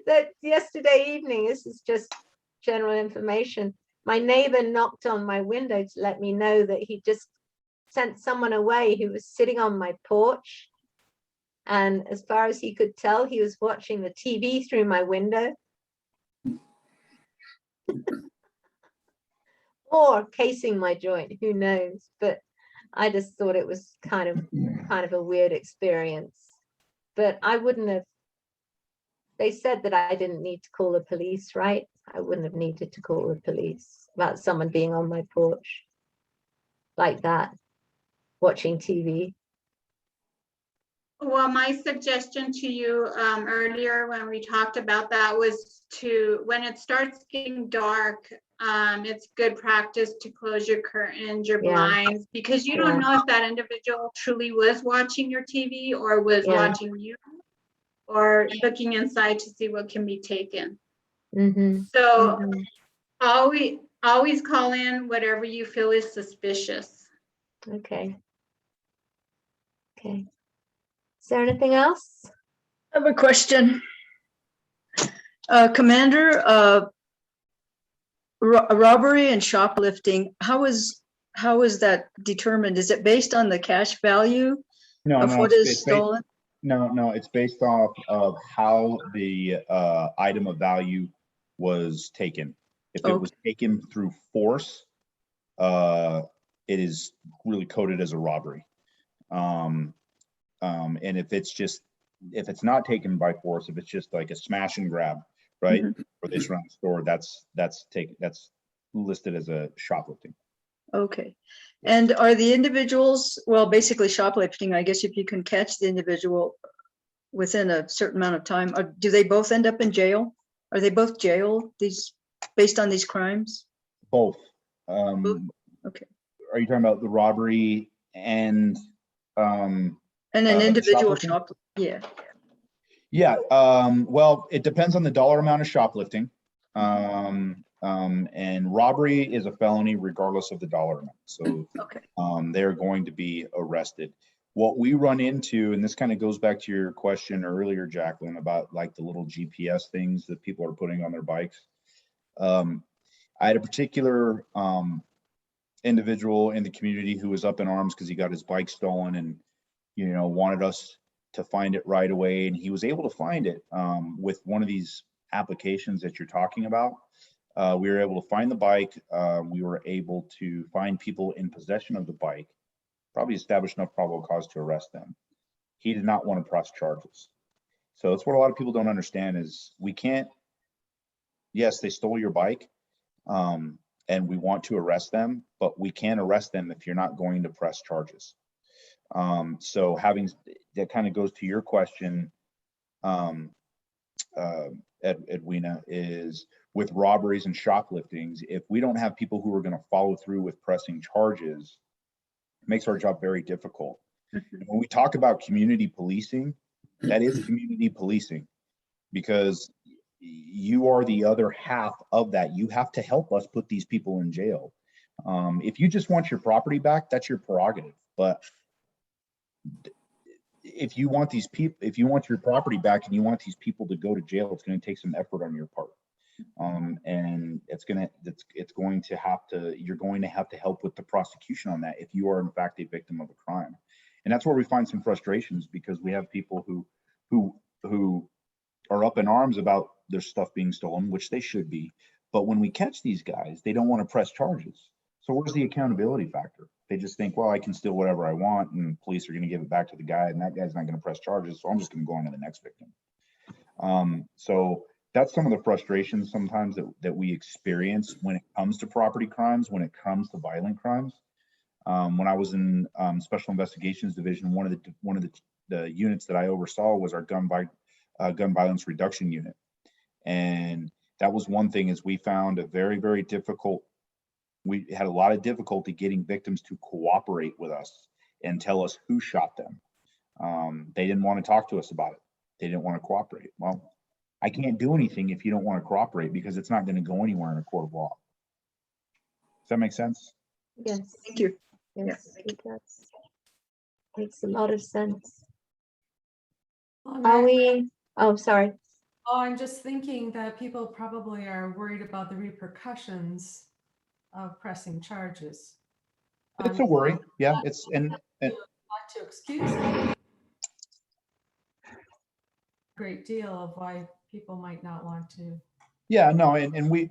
That yesterday evening, this is just general information. My neighbor knocked on my window to let me know that he just sent someone away who was sitting on my porch. And as far as he could tell, he was watching the TV through my window. Or casing my joint, who knows? But I just thought it was kind of a weird experience. But I wouldn't have, they said that I didn't need to call the police, right? I wouldn't have needed to call the police about someone being on my porch like that, watching TV. Well, my suggestion to you earlier when we talked about that was to, when it starts getting dark, it's good practice to close your curtains, your blinds, because you don't know if that individual truly was watching your TV or was watching you, or looking inside to see what can be taken. So always call in whatever you feel is suspicious. Okay. Okay. Is there anything else? I have a question. Commander, robbery and shoplifting, how is that determined? Is it based on the cash value of what is stolen? No, it's based off of how the item of value was taken. If it was taken through force, it is really coded as a robbery. And if it's not taken by force, if it's just like a smash and grab, right? Or they surround the store, that's listed as a shoplifting. Okay. And are the individuals, well, basically shoplifting, I guess if you can catch the individual within a certain amount of time, or do they both end up in jail? Are they both jailed based on these crimes? Both. Okay. Are you talking about the robbery and an individual shoplifting? Yeah. Yeah. Well, it depends on the dollar amount of shoplifting. And robbery is a felony regardless of the dollar amount. So okay. They're going to be arrested. What we run into, and this kind of goes back to your question earlier, Jacqueline, about like the little GPS things that people are putting on their bikes. I had a particular individual in the community who was up in arms because he got his bike stolen and, you know, wanted us to find it right away. And he was able to find it with one of these applications that you're talking about. We were able to find the bike. We were able to find people in possession of the bike, probably establish enough probable cause to arrest them. He did not want to press charges. So that's what a lot of people don't understand is we can't, yes, they stole your bike and we want to arrest them, but we can't arrest them if you're not going to press charges. So having, that kind of goes to your question, Edwina, is with robberies and shopliftings, if we don't have people who are going to follow through with pressing charges, it makes our job very difficult. When we talk about community policing, that is community policing, because you are the other half of that. You have to help us put these people in jail. If you just want your property back, that's your prerogative. But if you want these people, if you want your property back and you want these people to go to jail, it's going to take some effort on your part. And you're going to have to help with the prosecution on that if you are in fact a victim of a crime. And that's where we find some frustrations, because we have people who are up in arms about their stuff being stolen, which they should be. But when we catch these guys, they don't want to press charges. So where's the accountability factor? They just think, well, I can steal whatever I want and police are going to give it back to the guy and that guy's not going to press charges. So I'm just going to go on to the next victim. So that's some of the frustrations sometimes that we experience when it comes to property crimes, when it comes to violent crimes. When I was in Special Investigations Division, one of the units that I oversaw was our gun violence reduction unit. And that was one thing, is we found a very, very difficult, we had a lot of difficulty getting victims to cooperate with us and tell us who shot them. They didn't want to talk to us about it. They didn't want to cooperate. Well, I can't do anything if you don't want to cooperate, because it's not going to go anywhere in a court of law. Does that make sense? Yes. Thank you. Yes, it does. Makes a lot of sense. Sorry. Oh, I'm just thinking that people probably are worried about the repercussions of pressing charges. It's a worry. Yeah, it's not to excuse it. Great deal of why people might not want to. Yeah, no, and we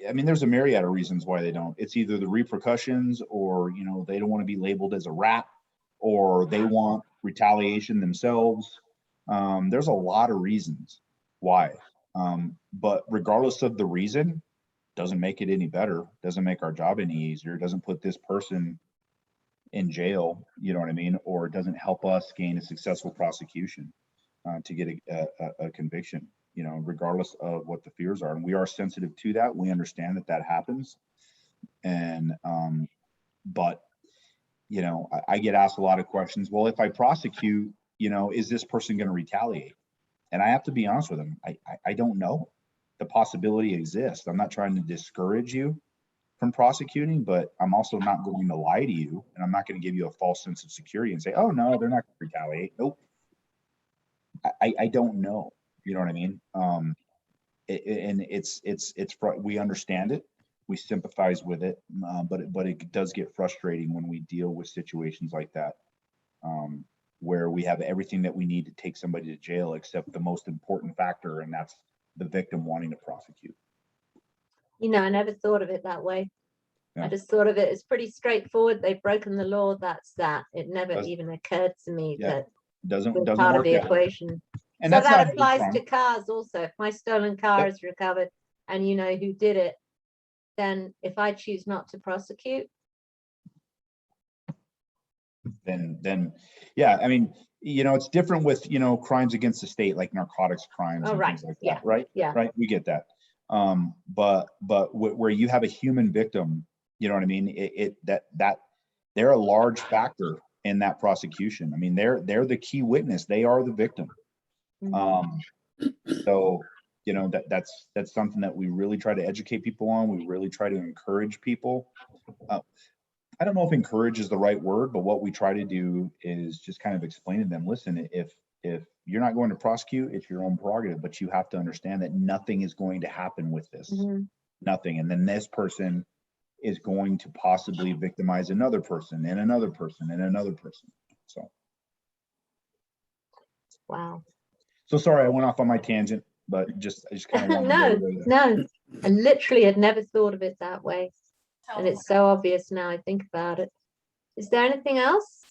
I mean, there's a myriad of reasons why they don't. It's either the repercussions, or, you know, they don't want to be labeled as a rat, or they want retaliation themselves. There's a lot of reasons why. But regardless of the reason, doesn't make it any better, doesn't make our job any easier, doesn't put this person in jail, you know what I mean? Or it doesn't help us gain a successful prosecution to get a conviction, you know, regardless of what the fears are. And we are sensitive to that. We understand that that happens. And, but, you know, I get asked a lot of questions. Well, if I prosecute, you know, is this person going to retaliate? And I have to be honest with them. I don't know. The possibility exists. I'm not trying to discourage you from prosecuting, but I'm also not going to lie to you, and I'm not going to give you a false sense of security and say, oh no, they're not going to retaliate. Nope. I don't know. You know what I mean? And we understand it. We sympathize with it, but it does get frustrating when we deal with situations like that, where we have everything that we need to take somebody to jail except the most important factor, and that's the victim wanting to prosecute. You know, I never thought of it that way. Yeah. I just thought of it as pretty straightforward. They've broken the law. That's that. It never Does- even occurred to me Yeah. that Doesn't we're doesn't part of work the that way. equation. And So that's not that every applies crime. to cars also. If my stolen car Yep. is recovered and you know who did it, then if I choose not to prosecute, Then yeah, I mean, it's different with, crimes against the state, like narcotics crimes Oh, and right. things like Yeah. that, right? Yeah. Right, we get that. But where you have a human victim, you know what I mean? That they're a large factor in that prosecution. I mean, they're the key witness. They are the victim. So, that's something that we really try to educate people on. We really try to encourage people. I don't know if encourage is the right word, but what we try to do is just kind of explain to them, listen, if you're not going to prosecute, it's your own prerogative, but you have to understand that nothing is going to happen with this. Nothing. And then this person is going to possibly victimize another person and another person and another person. So. wow. So sorry, I went off on my tangent, but I just kind of wanted to No, go there. no. I literally had never thought of it that way. And it's so obvious now I think about it. Is there anything else?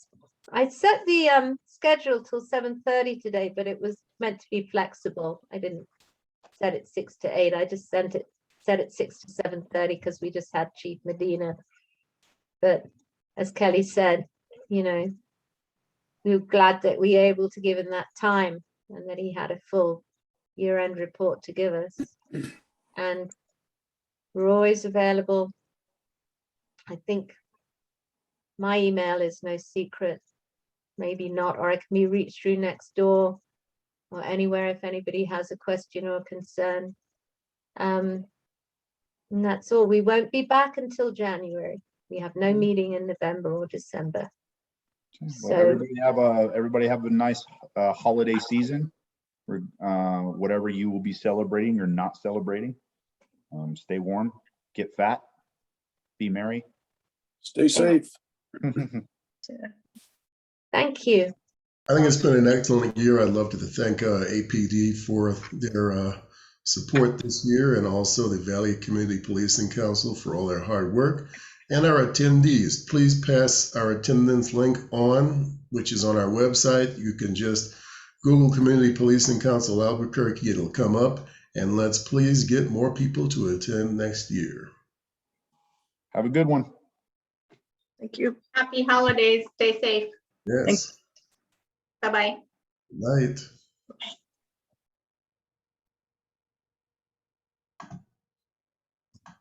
I set the schedule till 7:30 today, but it was meant to be flexible. I didn't set it 6 to 8. I just set it 6 to 7:30 because we just had Chief Medina. But as Kelly said, we were glad that we were able to give him that time and that he had a full year-end report to give us. And we're always available. I think my email is no secret, maybe not, or I can be reached through next door or anywhere if anybody has a question or concern. And that's all. We won't be back until January. We have no meeting in November or December. Well, So everybody have a nice holiday season, whatever you will be celebrating or not celebrating. Stay warm, get fat, be merry. Stay safe. thank you. I think it's been an excellent year. I'd love to thank APD for their support this year, and also the Valley Community Policing Council for all their hard work, and our attendees. Please pass our attendance link on, which is on our website. You can just Google Community Policing Council Albuquerque. It'll come up, and let's please get more people to attend next year. Have a good one. Thank you. Happy holidays. Stay safe. Yes. Bye-bye. Night.